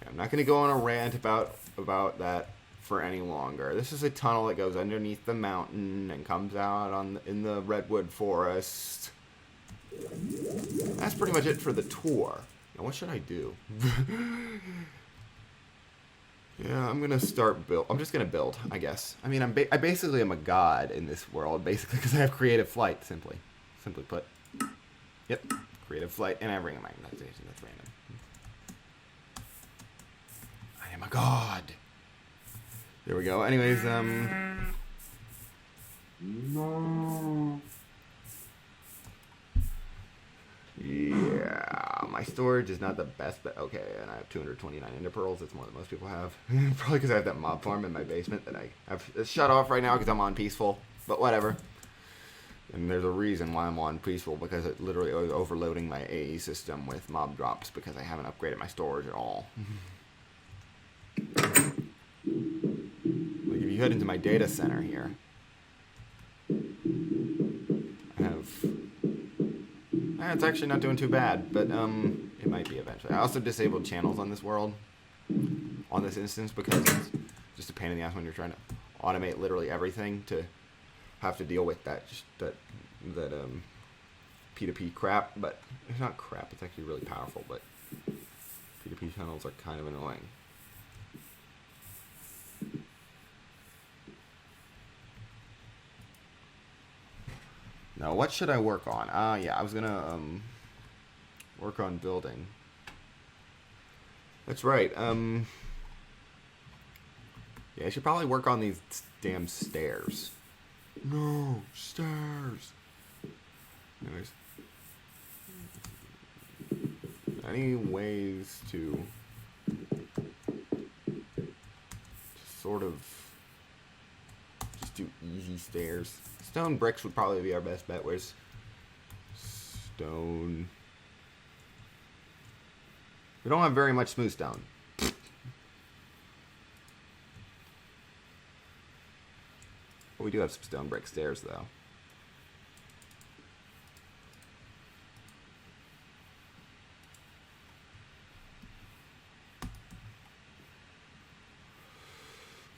[SPEAKER 1] yeah, I'm not going to go on a rant about that for any longer. This is a tunnel that goes underneath the mountain and comes out in the redwood forest. That's pretty much it for the tour. Now, what should I do? Yeah, I'm gonna start build. I'm just gonna build, I guess. I mean, I basically am a god in this world, basically, because I have creative flight. Simply put. Yep, creative flight, and I have ring of magnetization. That's random. I am a god. There we go. Anyways, no. Yeah, my storage is not the best, but okay, and I have 229 ender pearls. That's more than most people have. Probably because I have that mob farm in my basement that I have shut off right now because I'm on peaceful, but whatever. And there's a reason why I'm on peaceful, because it literally is overloading my AE system with mob drops because I haven't upgraded my storage at all. Like if you head into my data center here, I have... it's actually not doing too bad, but it might be eventually. I also disabled channels on this world, on this instance, because it's just a pain in the ass when you're trying to automate literally everything to have to deal with that P2P crap. But it's not crap; it's actually really powerful. But P2P channels are kind of annoying. Now, what should I work on? Yeah, I was gonna work on building. That's right. Yeah, I should probably work on these damn stairs. No, stairs. Anyways. Any ways to just sort of just do easy stairs? Stone bricks would probably be our best bet. Where's stone? We don't have very much smooth stone. But we do have some stone brick stairs, though.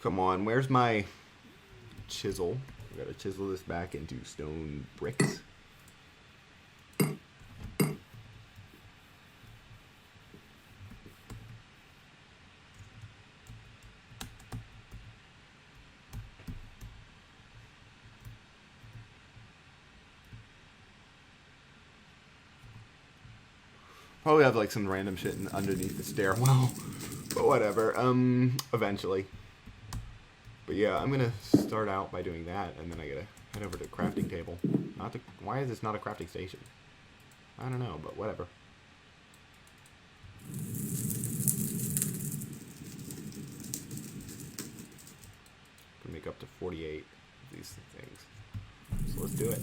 [SPEAKER 1] Come on, where's my chisel? We gotta chisel this back into stone bricks. Probably have like some random shit underneath the stairwell, but whatever. Eventually. But yeah, I'm gonna start out by doing that, and then I gotta head over to the crafting table. Not the. Why is this not a crafting station? I don't know, but whatever. Can make up to 48 of these things. So let's do it.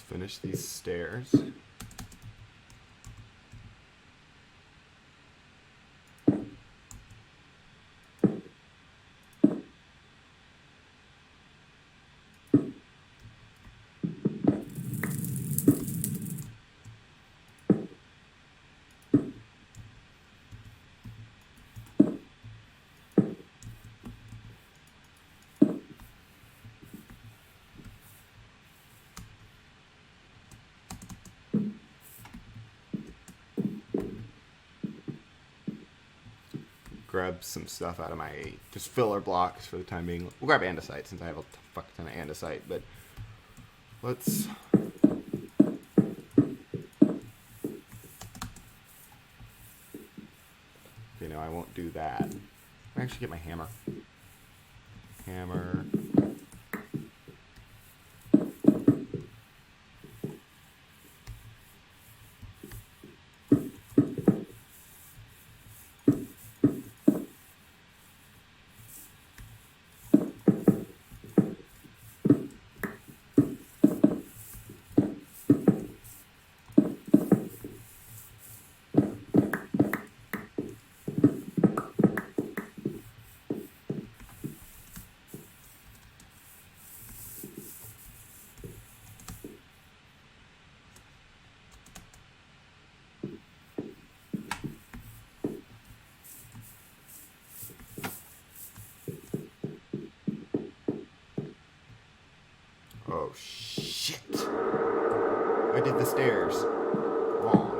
[SPEAKER 1] Finish these stairs. Grab some stuff out of my just filler blocks for the time being. We'll grab andesite since I have a fuck ton of andesite, but let's no, I won't do that. I actually get my hammer. Hammer. Oh, shit. I did the stairs wrong.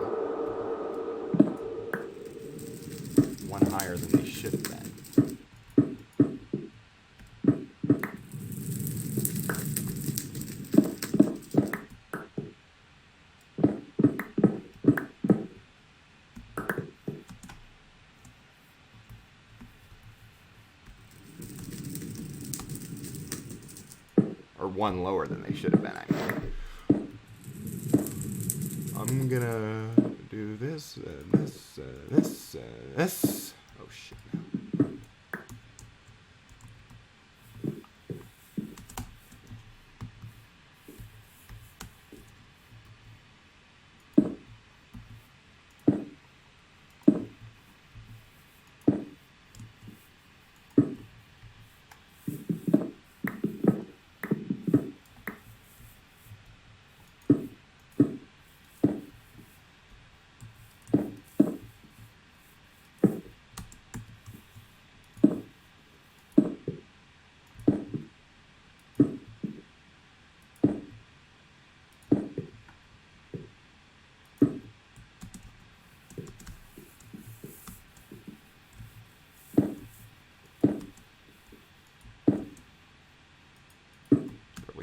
[SPEAKER 1] One higher than they should have been. Or one lower than they should have been, I mean. I'm gonna do this, this, this. Oh shit.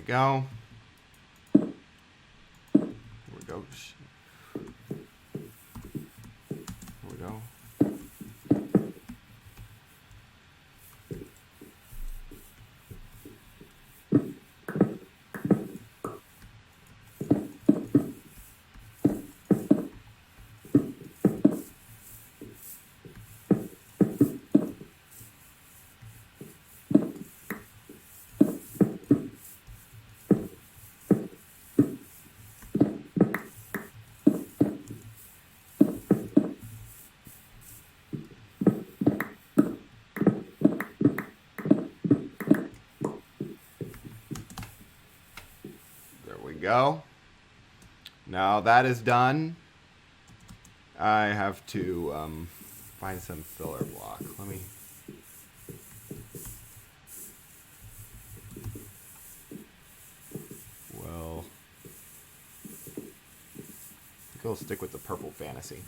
[SPEAKER 1] Go. Here we go. Here we go. Go. Now that is done, I have to find some filler block. Let me. Well, I think I'll stick with the purple fantasy.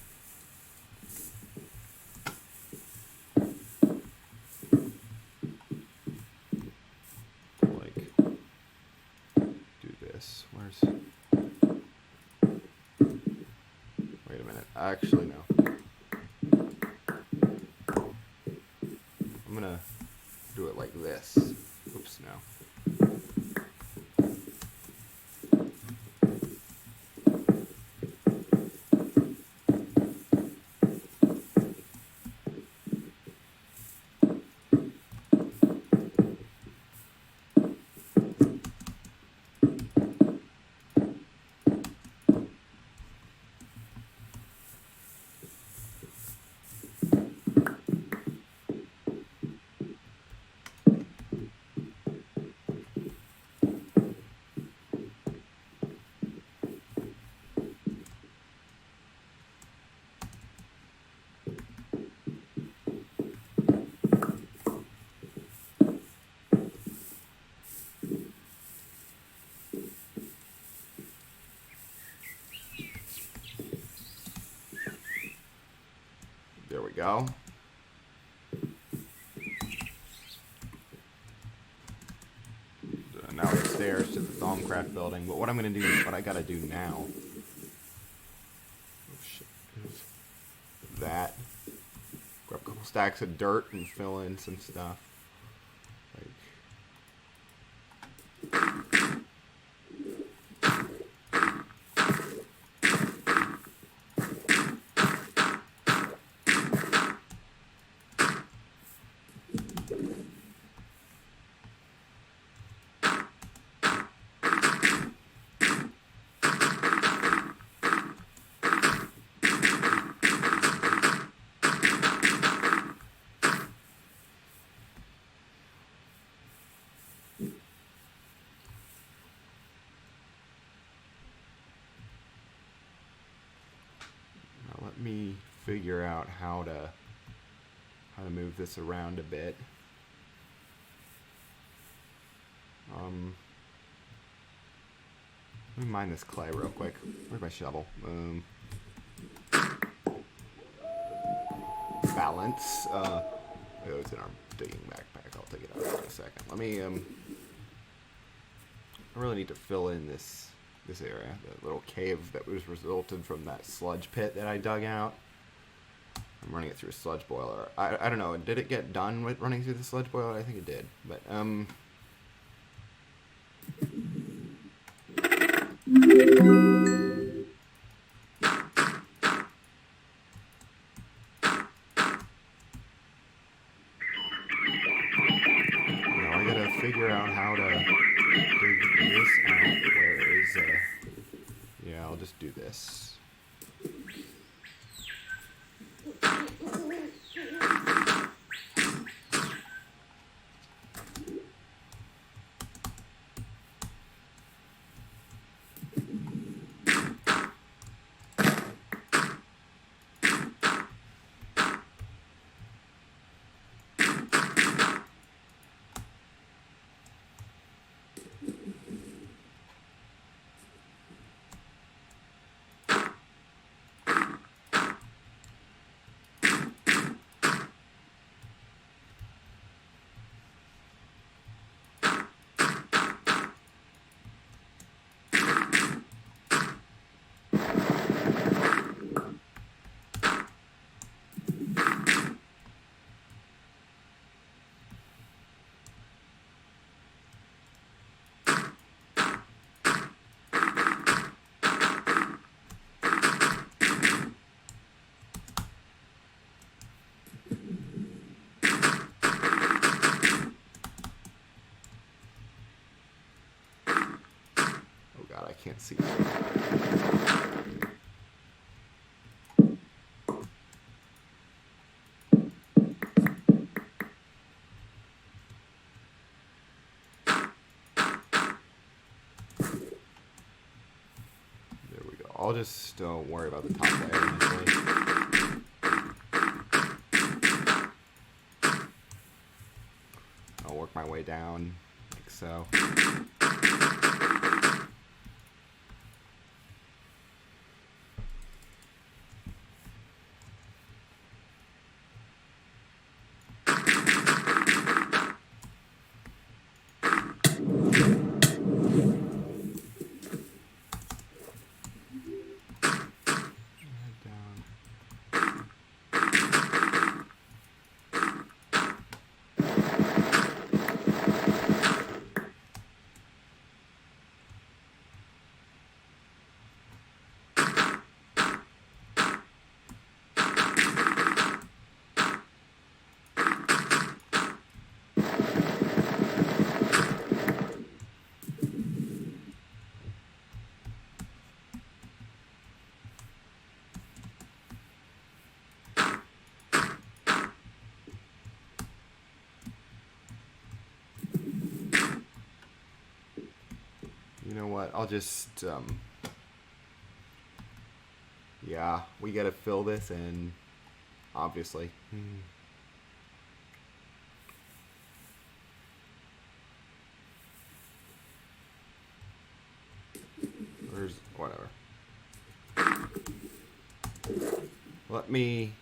[SPEAKER 1] Wait a minute. Actually, no. I'm gonna do it like this. Oops, no. There we go. Now upstairs to the Thaumcraft building. But what I'm going to do is what I got to do now. Oh, shit. That. Grab a couple stacks of dirt and fill in some stuff. Let me figure out how to move this around a bit. Let me mine this clay real quick. Where's my shovel? Balance. Oh, it's in our digging backpack. I'll take it out in a second. Let me. I really need to fill in this area, the little cave that was resulted from that sludge pit that I dug out. I'm running it through a sludge boiler. I don't know. Did it get done with running through the sludge boiler? I think it did. But just do this. God, I can't see. There we go. I'll just don't worry about the top layer initially. I'll work my way down like so. You know what? I'll just, yeah, we gotta fill this in, obviously. There's, whatever. Let me,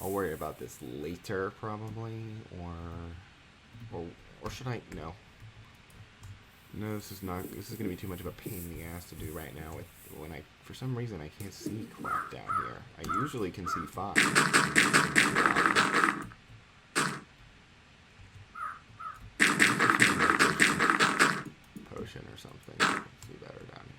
[SPEAKER 1] I'll worry about this later, probably, or should I, no. No, this is going to be too much of a pain in the ass to do right now when for some reason I can't see crap down here. I usually can see fine. Potion or something. Let's see better down here.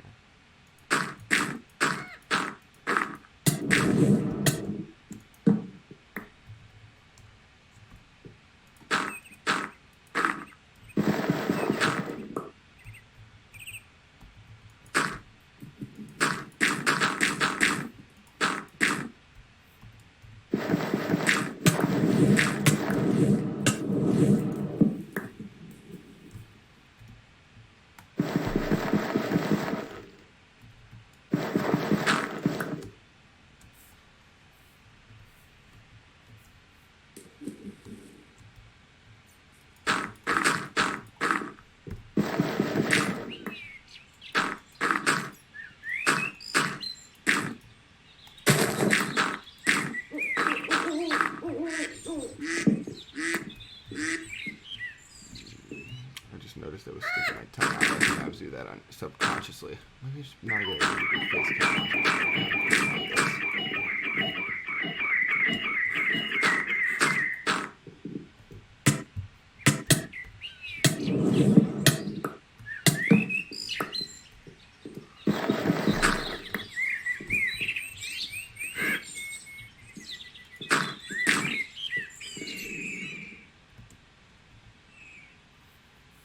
[SPEAKER 1] Noticed I was sticking my tongue out. I sometimes do that subconsciously. Maybe it's not a good idea to do face cam.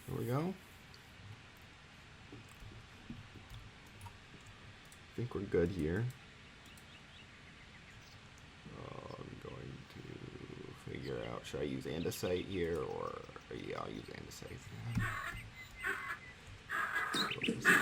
[SPEAKER 1] There we go. think we're good here. I'm going to figure out, should I use andesite here, or yeah, I'll use andesite. There's my...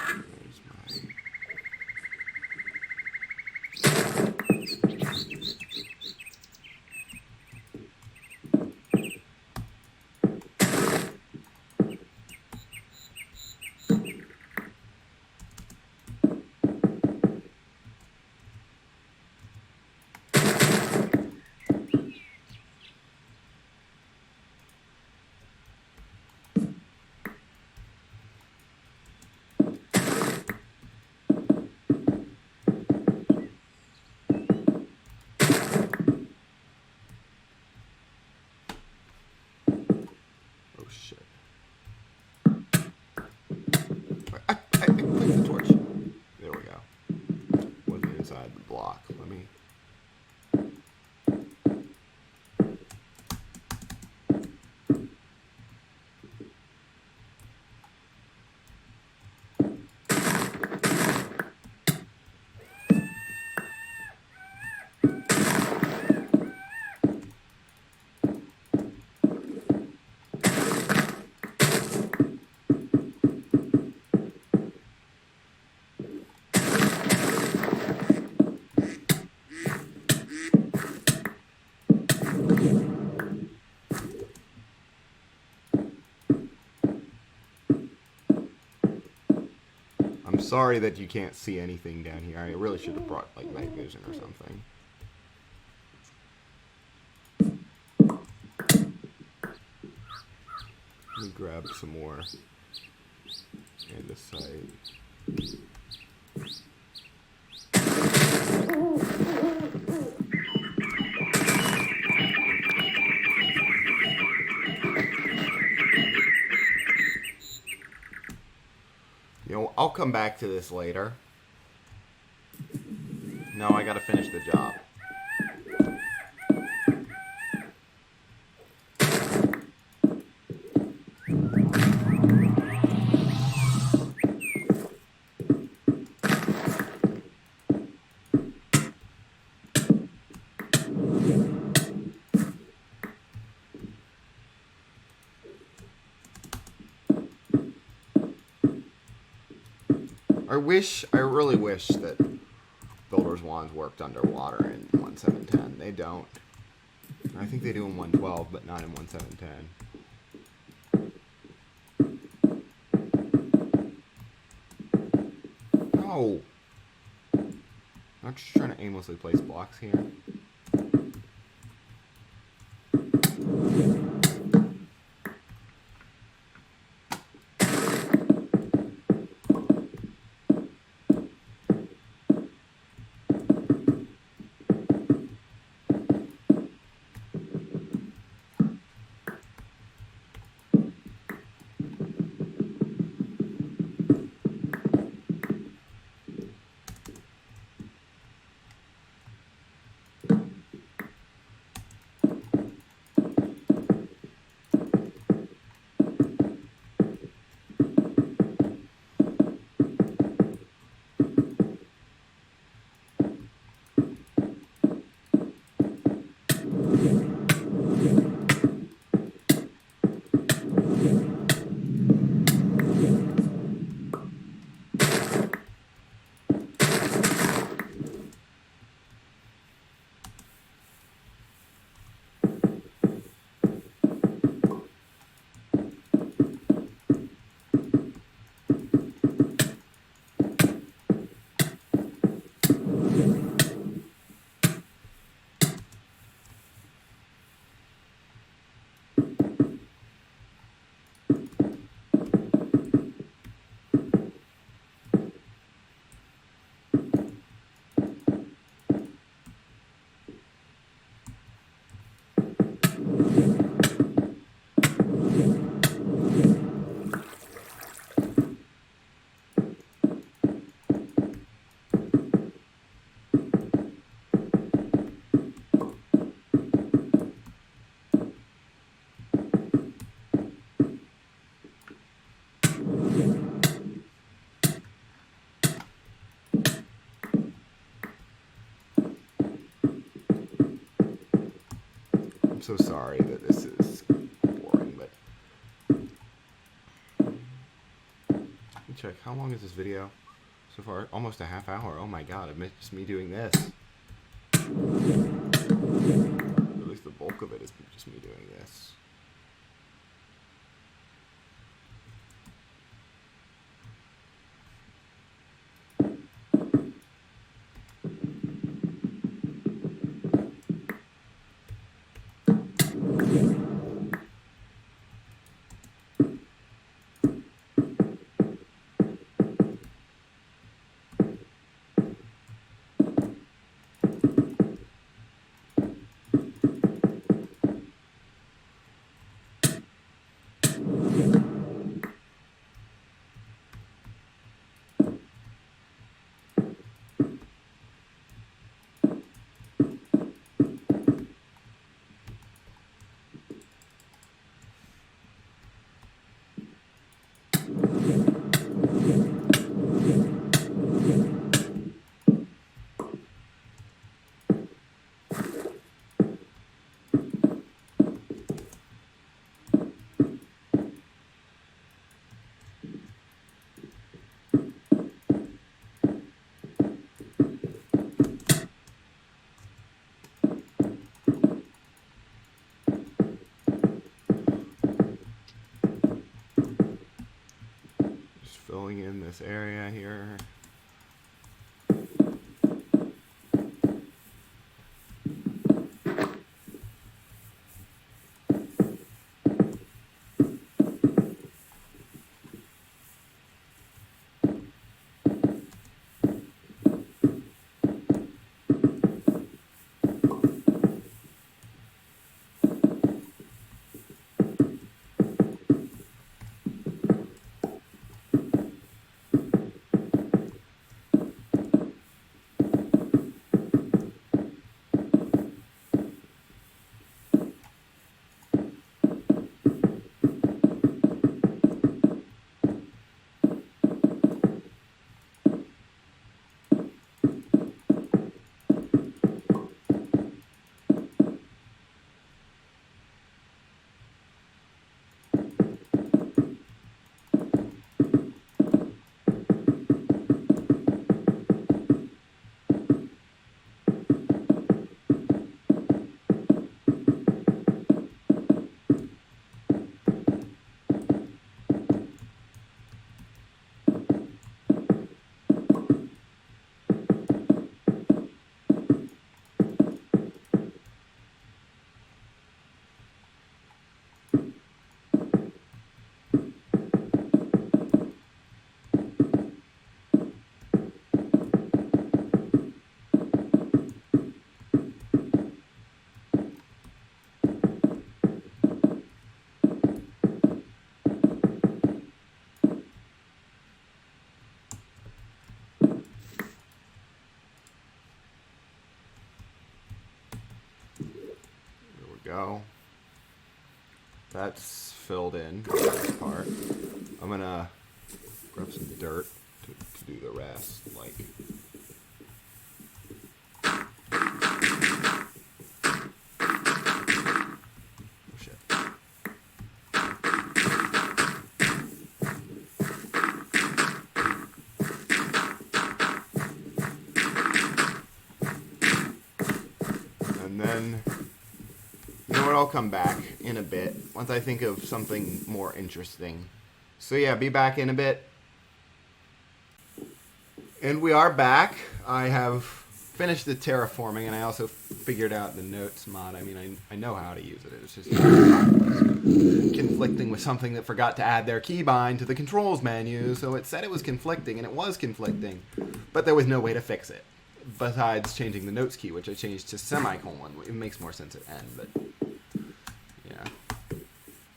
[SPEAKER 1] Oh shit. I clicked the torch. There we go. Wasn't inside the block. Let me... I'm sorry that you can't see anything down here. I really should have brought like night vision or something. Let me grab some more andesite. You know, I'll come back to this later. No, I gotta finish the job. I really wish that Builder's Wands worked underwater in 1.7.10. They don't. I think they do in 1.12, but not in 1.7.10. No! I'm just trying to aimlessly place blocks here. so sorry that this is boring, but let me check. How long is this video so far? Almost a half hour. Oh my god, it's me doing this. At least the bulk of it is just me doing this. Filling in this area here. Go. That's filled in this part. I'm gonna grab some dirt to do the rest. Like, oh shit. And then, you know what, I'll come back in a bit once I think of something more interesting. So yeah, be back in a bit. And we are back. I have finished the terraforming, and I also figured out the notes mod. I mean, I know how to use it. It's just conflicting with something that forgot to add their keybind to the controls menu, so it said it was conflicting, and it was conflicting, but there was no way to fix it. Besides changing the notes key, which I changed to semicolon. It makes more sense at end, but yeah.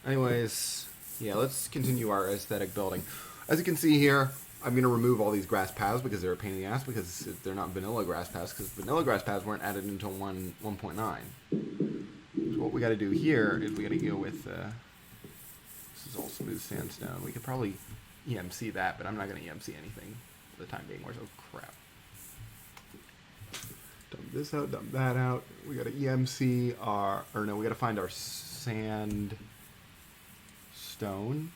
[SPEAKER 1] Anyways, yeah, let's continue our aesthetic building. As you can see here, I'm going to remove all these grass paths because they're a pain in the ass, because they're not vanilla grass paths, because vanilla grass paths weren't added until 1.9. So what we got to do here is we got to go with, this is all smooth sandstone. We could probably EMC that, but I'm not going to EMC anything for the time being. Where's, oh crap. Done this out, dump that out. We got to EMC our, or no, we got to find our sand stone.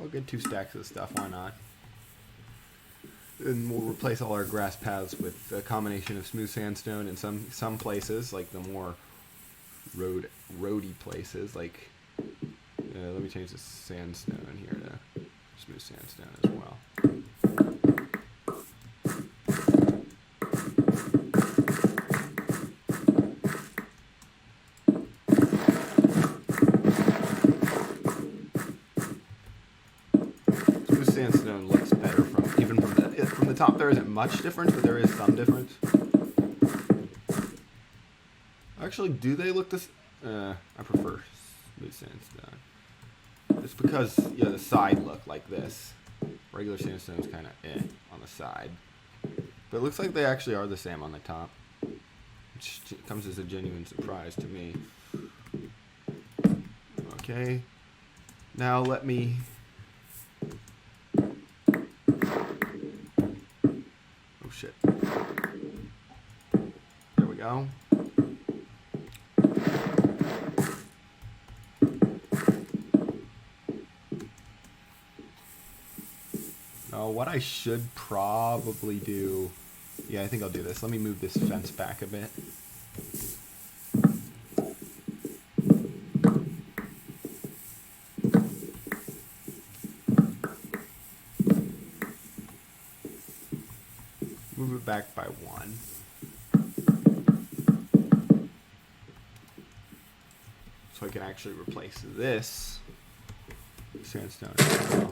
[SPEAKER 1] I'll get 2 stacks of this stuff, why not? And we'll replace all our grass paths with a combination of smooth sandstone in some places, like the more roady places, like let me change the sandstone here to smooth sandstone as well. Smooth sandstone looks better from the top. There isn't much difference, but there is some difference. Actually, do they look this? I prefer smooth sandstone. It's because the side look like this. Regular sandstone is kind of on the side, but it looks like they actually are the same on the top, which comes as a genuine surprise to me. Okay, now let me. Oh shit! There we go. What I should probably do... Yeah, I think I'll do this. Let me move this fence back a bit. Move it back by 1. So I can actually replace this sandstone as well.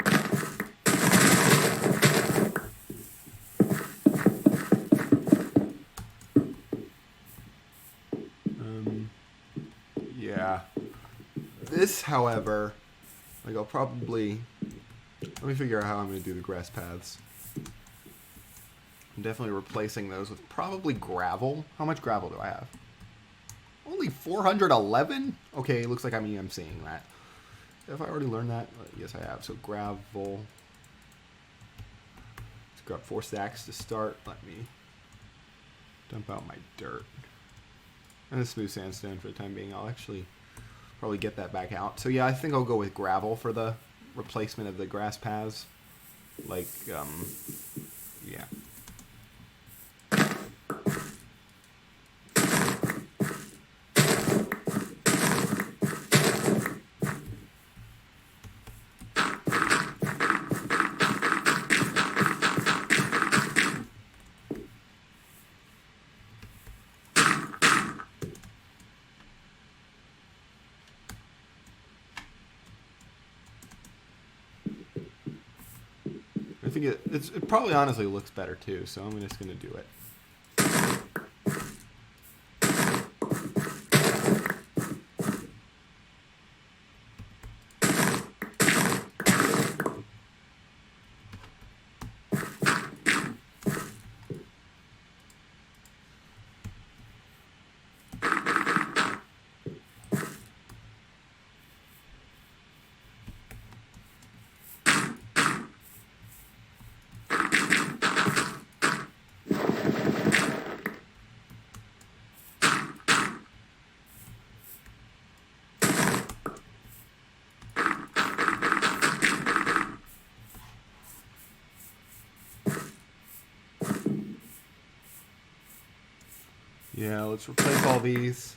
[SPEAKER 1] Yeah. This, however, like I'll probably... Let me figure out how I'm going to do the grass paths. I'm definitely replacing those with probably gravel. How much gravel do I have? Only 411? Okay, it looks like I'm EMCing that. Have I already learned that? Yes, I have. So gravel. Let's grab 4 stacks to start. Let me dump out my dirt. And the smooth sandstone for the time being. I'll actually probably get that back out. So yeah, I think I'll go with gravel for the replacement of the grass paths. Like, yeah. I think it probably honestly looks better too, so I'm just going to do it. Yeah, let's replace all these.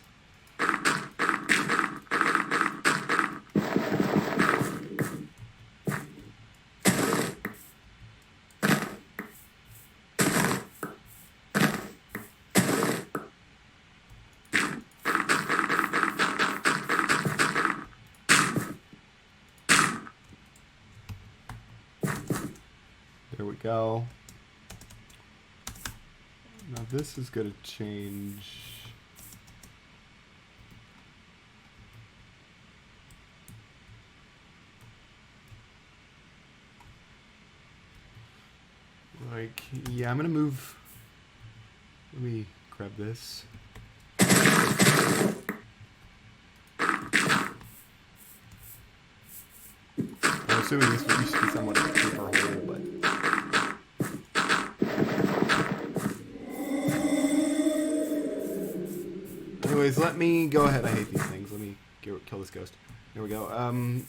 [SPEAKER 1] There we go. Now this is going to change. Like, yeah, I'm going to move. Let me grab this. I'm assuming this used to be somewhat of a paper hole, but let me go ahead. I hate these things. Let me kill this ghost. There we go.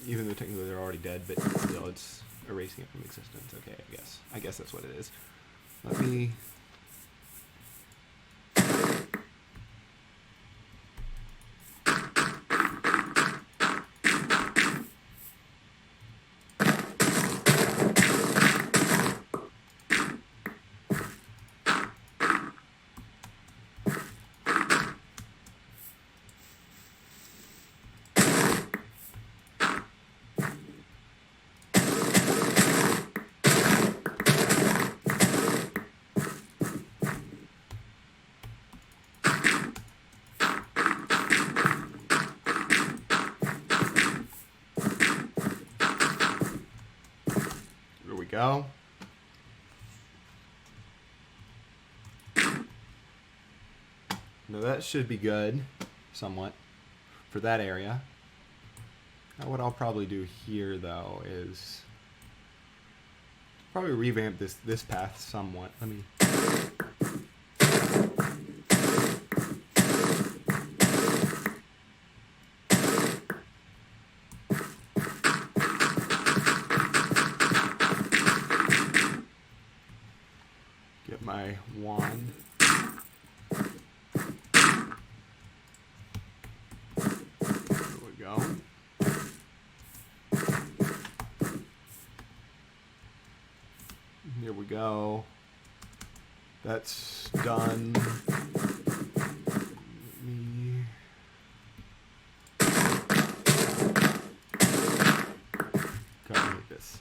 [SPEAKER 1] Even though technically they're already dead, but still, it's erasing it from existence. Okay, I guess that's what it is. Let me. Go. Now that should be good, somewhat, for that area. Now what I'll probably do here, though, is probably revamp this path somewhat. Let me. Get my wand. There we go. Here we go. That's done. Let me... Gotta hit this.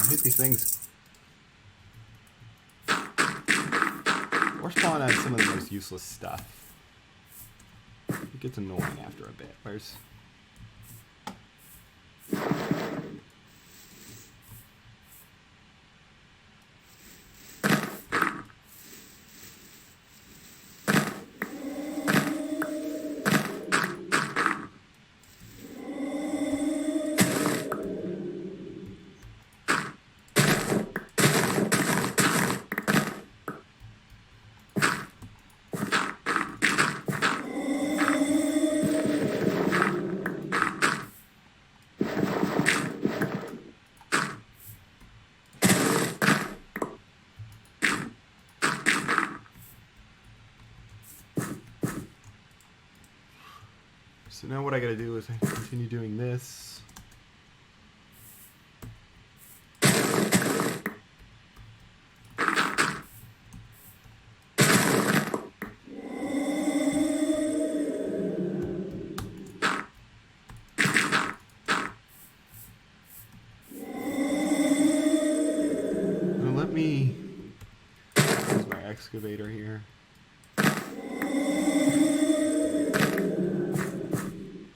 [SPEAKER 1] Hit these things. Or spawn out some of the most useless stuff. It gets annoying after a bit. Where's... So now what I gotta do is continue doing this. Now let me use my excavator here.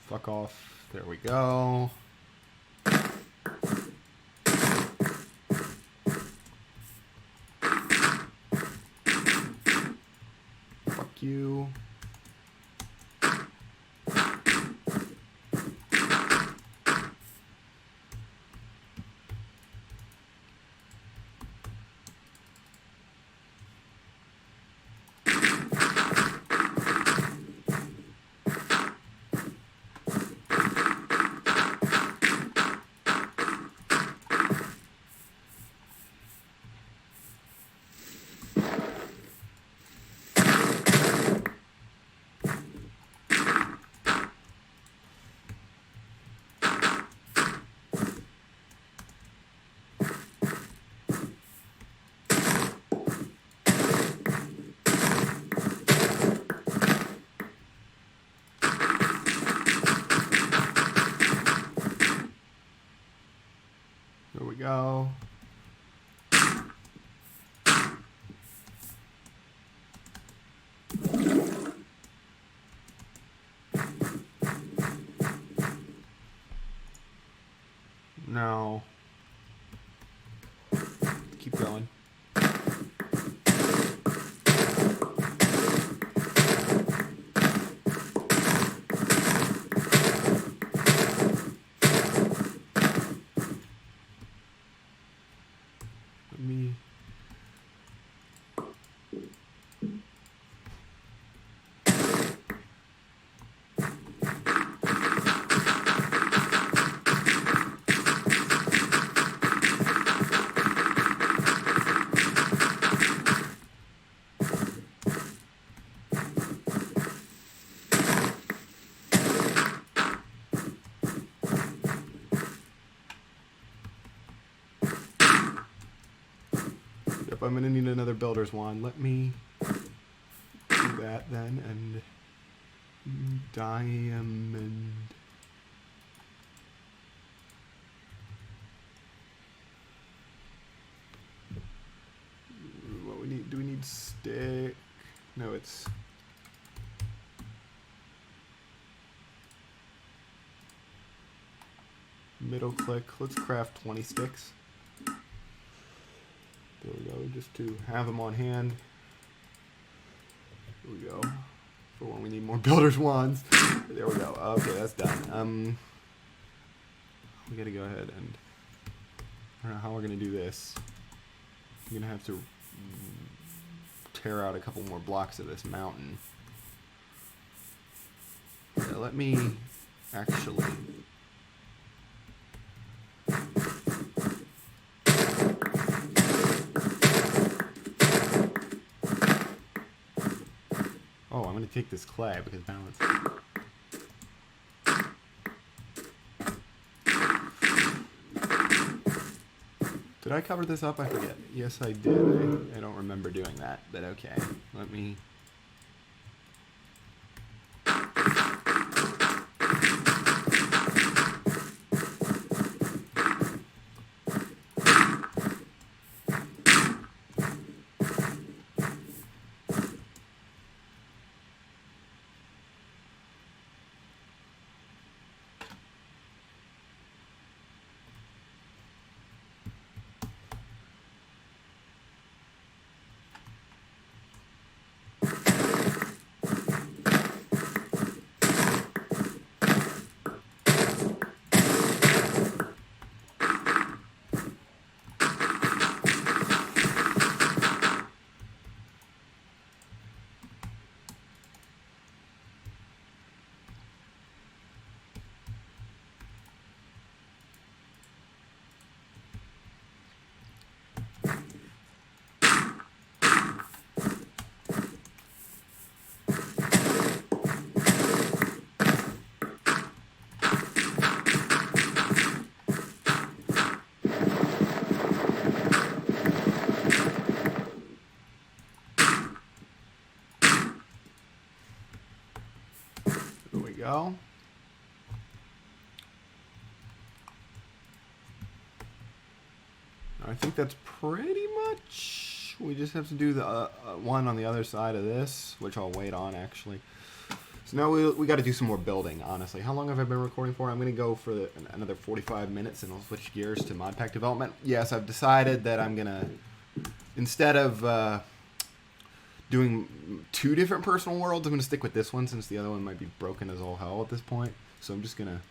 [SPEAKER 1] Fuck off. There we go. Fuck you. There we go. No. Keep going. If I'm gonna need another builder's wand, let me do that then, and diamond. What we need? Do we need stick? No, it's. Middle click. Let's craft 20 sticks. There we go, just to have them on hand. There we go. For when we need more builder's wands. There we go. Okay, that's done. We gotta go ahead and I don't know how we're gonna do this. I'm gonna have to tear out a couple more blocks of this mountain. So let me actually. Oh, I'm going to take this clay because balance. Did I cover this up? I forget. Yes, I did. I don't remember doing that, but okay. Let me. Go. I think that's pretty much. We just have to do the one on the other side of this, which I'll wait on actually. So now we got to do some more building. Honestly, how long have I been recording for? I'm gonna go for another 45 minutes, and I'll switch gears to mod pack development. Yes, I've decided that I'm gonna, instead of doing 2 different personal worlds, I'm going to stick with this one since the other one might be broken as all hell at this point. So I'm just going to,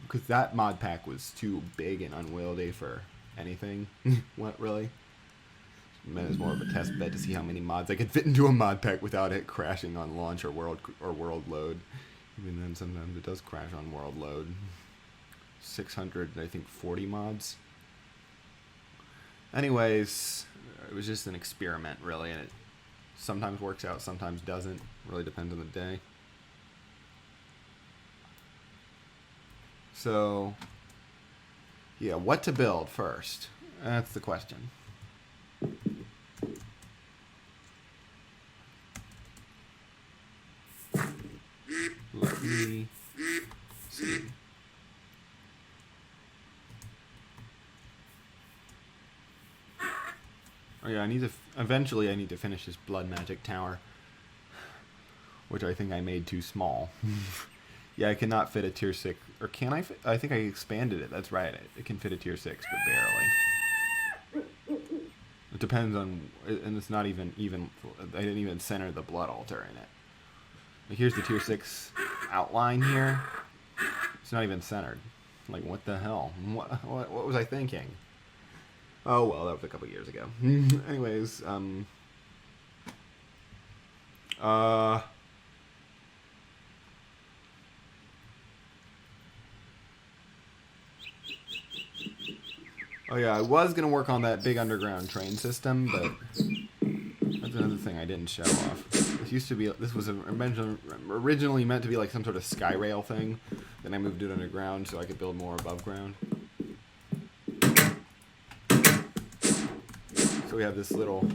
[SPEAKER 1] because that mod pack was too big and unwieldy for anything. What, really? It was more of a test bed to see how many mods I could fit into a mod pack without it crashing on launch or world load. Even then, sometimes it does crash on world load. 600, I think 40 mods. Anyways, it was just an experiment, really, and it sometimes works out, sometimes doesn't. Really depends on the day. So, yeah, what to build first? That's the question. Let me see. Oh yeah, eventually I need to finish this blood magic tower, which I think I made too small. Yeah, I cannot fit a tier 6, or can I fit? I think I expanded it, that's right, it can fit a tier 6, but barely. It depends on, and it's not even, I didn't even center the blood altar in it. Like here's the tier 6 outline here, it's not even centered. Like what the hell, what was I thinking? Oh well, that was a couple years ago. Anyways, oh yeah, I was gonna work on that big underground train system, but that's another thing I didn't show off. This was originally meant to be like some sort of sky rail thing. Then I moved it underground so I could build more above ground. So we have this little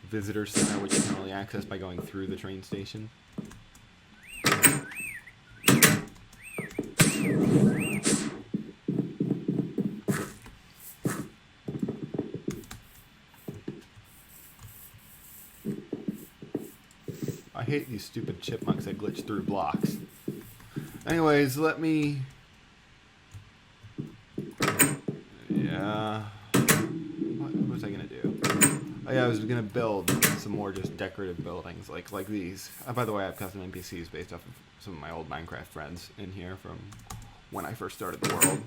[SPEAKER 1] visitor center, which you can only access by going through the train station. I hate these stupid chipmunks that glitch through blocks. Anyways, let me... Yeah... What was I gonna do? Oh yeah, I was gonna build some more just decorative buildings like these. By the way, I have custom NPCs based off of some of my old Minecraft friends in here from when I first started the world.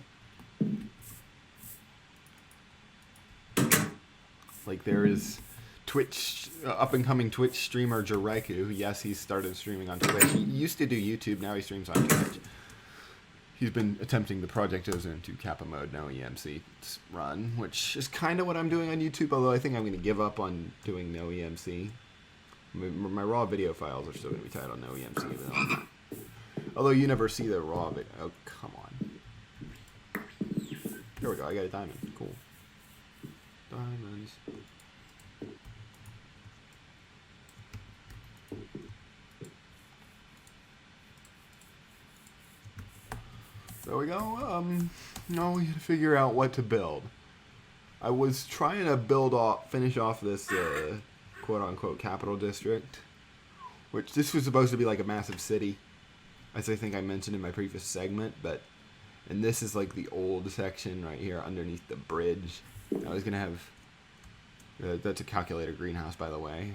[SPEAKER 1] Like there is Twitch, up-and-coming Twitch streamer Jareku. Yes, he started streaming on Twitch. He used to do YouTube, now he streams on Twitch. He's been attempting the Project Ozone 2 Kappa mode, no EMC run, which is kind of what I'm doing on YouTube, although I think I'm going to give up on doing no EMC. My raw video files are still going to be tied on no EMC, though. Although you never see the raw video. Oh, come on. There we go, I got a diamond. Cool. Diamonds. There we go. Now we gotta figure out what to build. I was trying to finish off this quote-unquote capital district, which this was supposed to be like a massive city, as I think I mentioned in my previous segment, and this is like the old section right here underneath the bridge. I was gonna have, that's a calculator greenhouse, by the way.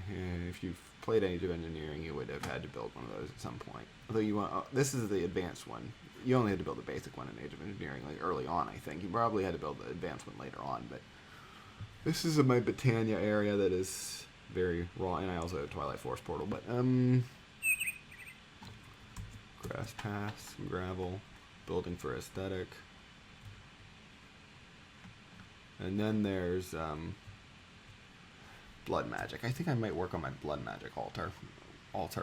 [SPEAKER 1] If you've played Age of Engineering, you would have had to build one of those at some point. Although you want, this is the advanced one. You only had to build the basic one in Age of Engineering, like early on, I think. You probably had to build the advanced one later on, but this is my Botania area that is very raw, and I also have Twilight Forest portal, but, grass paths, some gravel, building for aesthetic. And then there's, blood magic. I think I might work on my blood magic altar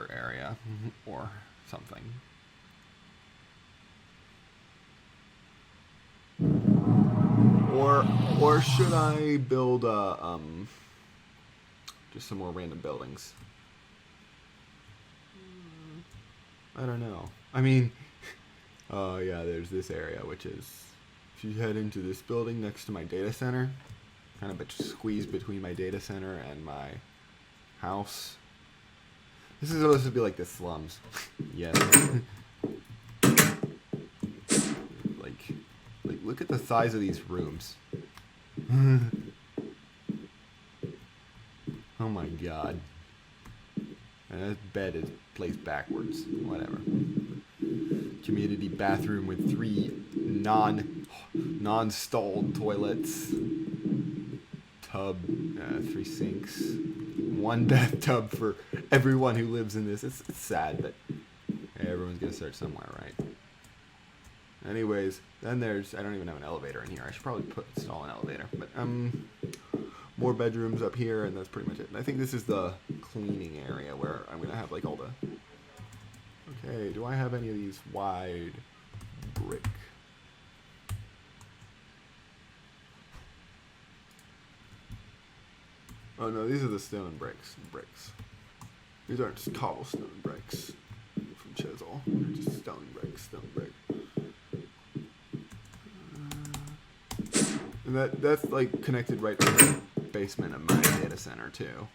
[SPEAKER 1] area, or something. Or should I build just some more random buildings? I don't know. I mean, oh yeah, there's this area, which is, if you head into this building next to my data center, kind of squeezed between my data center and my house. This is supposed to be like the slums. Yes. Like, look at the size of these rooms. Oh my god. And that bed is placed backwards. Whatever. Community bathroom with 3 non-stalled toilets. Tub, 3 sinks. 1 bathtub for everyone who lives in this. It's sad, but everyone's gonna start somewhere, right? Anyways, then there's, I don't even have an elevator in here. I should probably install an elevator. But, more bedrooms up here, and that's pretty much it. And I think this is the cleaning area where I'm going to have, like, all the... Okay, do I have any of these wide brick? Oh, no, these are the stone bricks. These aren't just cobblestone bricks from Chisel. They're just stone brick. And that's like connected right to the basement of my data center too.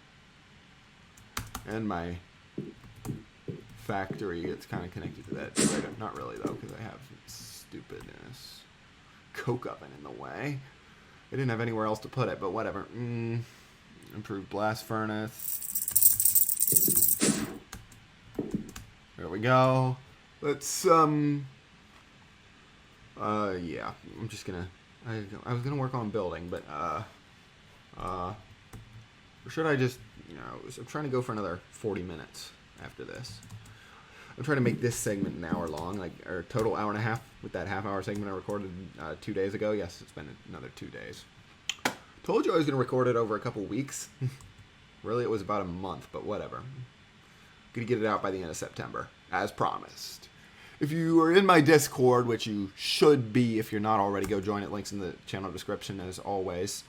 [SPEAKER 1] And my factory, it's kind of connected to that. Right? Not really though, because I have stupidness. Coke oven in the way. I didn't have anywhere else to put it, but whatever. Improved blast furnace. There we go. Let's yeah, I'm just gonna. I was gonna work on building, but or should I just, I'm trying to go for another 40 minutes after this. I'm trying to make this segment an hour long, or total hour and a half with that half-hour segment I recorded 2 days ago. Yes, it's been another 2 days. Told you I was gonna record it over a couple weeks. Really, it was about a month, but whatever. Gonna get it out by the end of September, as promised. If you are in my Discord, which you should be if you're not already, go join it. Links in the channel description as always.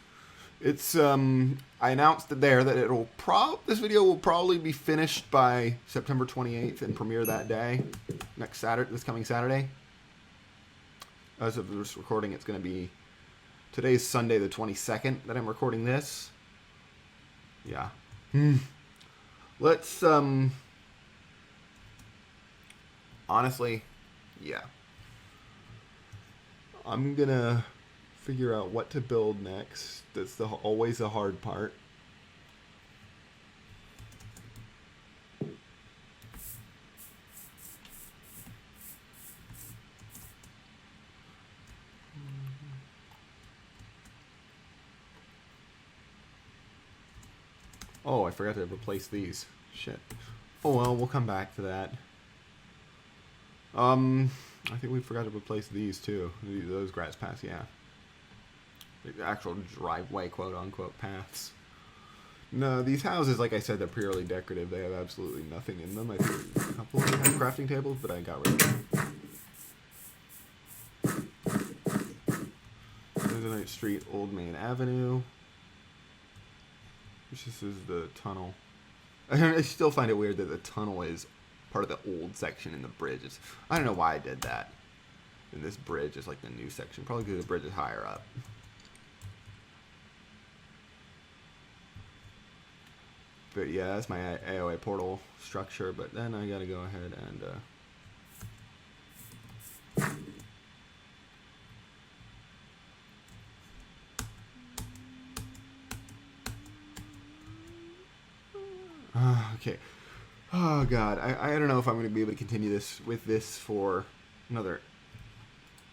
[SPEAKER 1] It's I announced it there that this video will probably be finished by September 28th and premiere that day, this coming Saturday. As of this recording, it's going to be today's Sunday the 22nd that I'm recording this. Yeah. Let's honestly, yeah. I'm gonna figure out what to build next. That's always the hard part. Oh, I forgot to replace these. Shit. Oh well, we'll come back to that. I think we forgot to replace these too. Those grass paths, yeah. The actual driveway, quote-unquote, paths. No, these houses, like I said, they're purely decorative. They have absolutely nothing in them. I think a couple of them have crafting tables, but I got rid of them. Night Street, Old Main Avenue. This is the tunnel. I still find it weird that the tunnel is part of the old section in the bridge. I don't know why I did that. And this bridge is like the new section. Probably because the bridge is higher up. But yeah, that's my AOA portal structure. But then I gotta go ahead and okay. Oh god, I don't know if I'm going to be able to continue this for another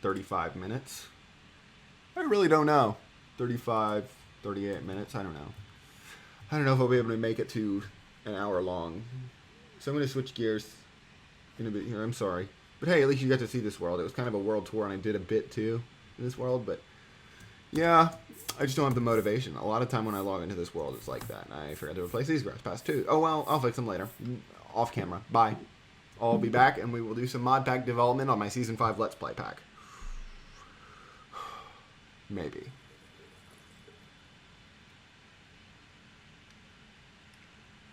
[SPEAKER 1] 35 minutes. I really don't know. 35, 38 minutes, I don't know. I don't know if I'll be able to make it to an hour long. So I'm going to switch gears in a bit here. I'm sorry. But hey, at least you got to see this world. It was kind of a world tour, and I did a bit too in this world, but yeah, I just don't have the motivation. A lot of time when I log into this world, it's like that. And I forgot to replace these grass paths too. Oh well, I'll fix them later. Off camera. Bye. I'll be back and we will do some mod pack development on my Season 5 Let's Play pack. Maybe.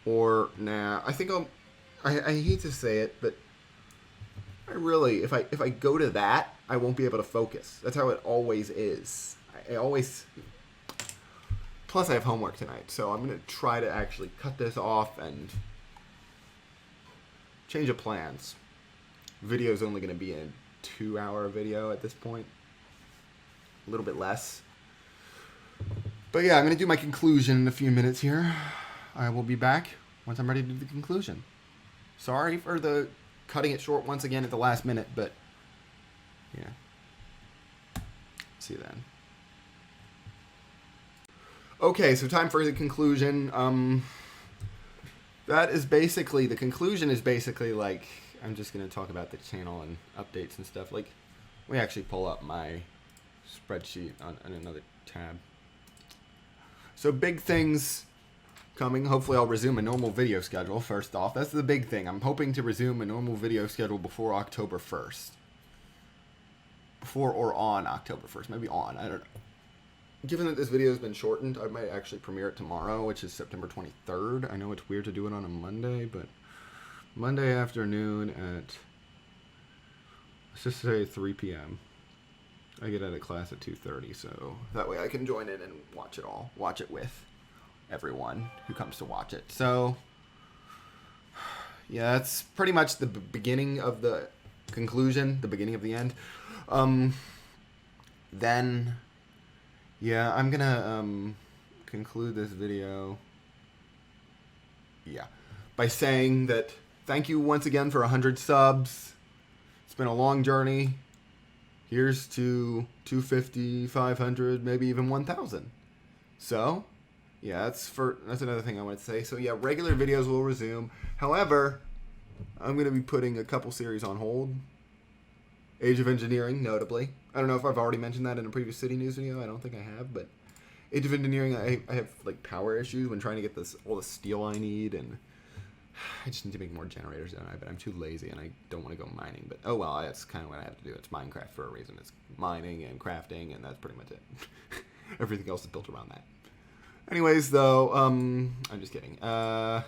[SPEAKER 1] Or, nah, I think I hate to say it, but I really, if I go to that, I won't be able to focus. That's how it always is. I always... Plus I have homework tonight, so I'm going to try to actually cut this off and change of plans. Video's only going to be a 2-hour video at this point. A little bit less. But yeah, I'm going to do my conclusion in a few minutes here. I will be back once I'm ready to do the conclusion. Sorry for the cutting it short once again at the last minute, but yeah. See you then. Okay, so time for the conclusion. That is basically, the conclusion is basically like, I'm just going to talk about the channel and updates and stuff. Like, we actually pull up my spreadsheet on another tab. So big things coming. Hopefully I'll resume a normal video schedule first off. That's the big thing. I'm hoping to resume a normal video schedule before October 1st. Before or on October 1st. Maybe on. I don't know. Given that this video has been shortened, I might actually premiere it tomorrow, which is September 23rd. I know it's weird to do it on a Monday, but Monday afternoon at, let's just say 3 p.m. I get out of class at 2:30, so that way I can join in and watch it all. Watch it with everyone who comes to watch it. So, yeah, that's pretty much the beginning of the conclusion, the beginning of the end. Then... yeah, I'm gonna conclude this video, by saying that thank you once again for 100 subs. It's been a long journey. Here's to 250, 500, maybe even 1,000. So, yeah, that's another thing I want to say. So yeah, regular videos will resume. However, I'm gonna be putting a couple series on hold. Age of Engineering, notably. I don't know if I've already mentioned that in a previous City News video. I don't think I have, but Age of Engineering, I have like power issues when trying to get all the steel I need, and I just need to make more generators, don't I? But I'm too lazy and I don't want to go mining. But oh well, that's kind of what I have to do. It's Minecraft for a reason. It's mining and crafting, and that's pretty much it. Everything else is built around that. Anyways, though, I'm just kidding. Yeah.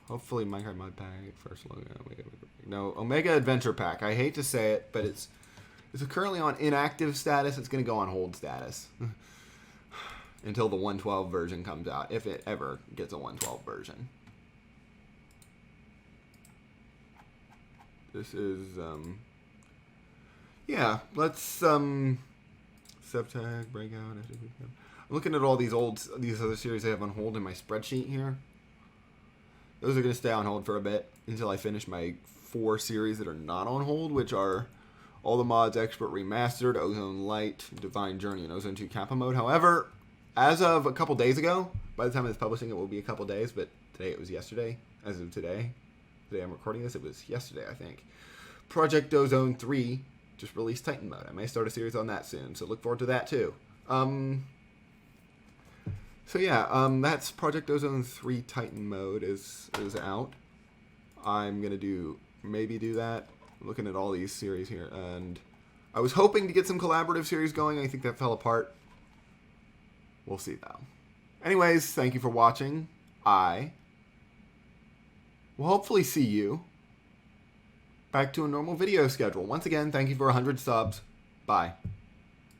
[SPEAKER 1] Hopefully Minecraft Mod Pack, first logo. No, Omega Adventure Pack. I hate to say it, but it's currently on inactive status. It's going to go on hold status until the 1.12 version comes out, if it ever gets a 1.12 version. This is, yeah, let's, subtag, breakout. I'm looking at all these other series I have on hold in my spreadsheet here. Those are going to stay on hold for a bit until I finish my 4 series that are not on hold, which are All the Mods Expert Remastered, Ozone Light, Divine Journey, and Ozone 2 Kappa Mode. However, as of a couple days ago, by the time it's publishing, it will be a couple days, but today it was yesterday. As of today I'm recording this, it was yesterday, I think. Project Ozone 3 just released Titan Mode. I may start a series on that soon, so look forward to that too. So yeah, that's Project Ozone 3 Titan Mode is out. I'm gonna maybe do that. I'm looking at all these series here, and I was hoping to get some collaborative series going. I think that fell apart. We'll see though. Anyways, thank you for watching. I will hopefully see you back to a normal video schedule. Once again, thank you for 100 subs. Bye.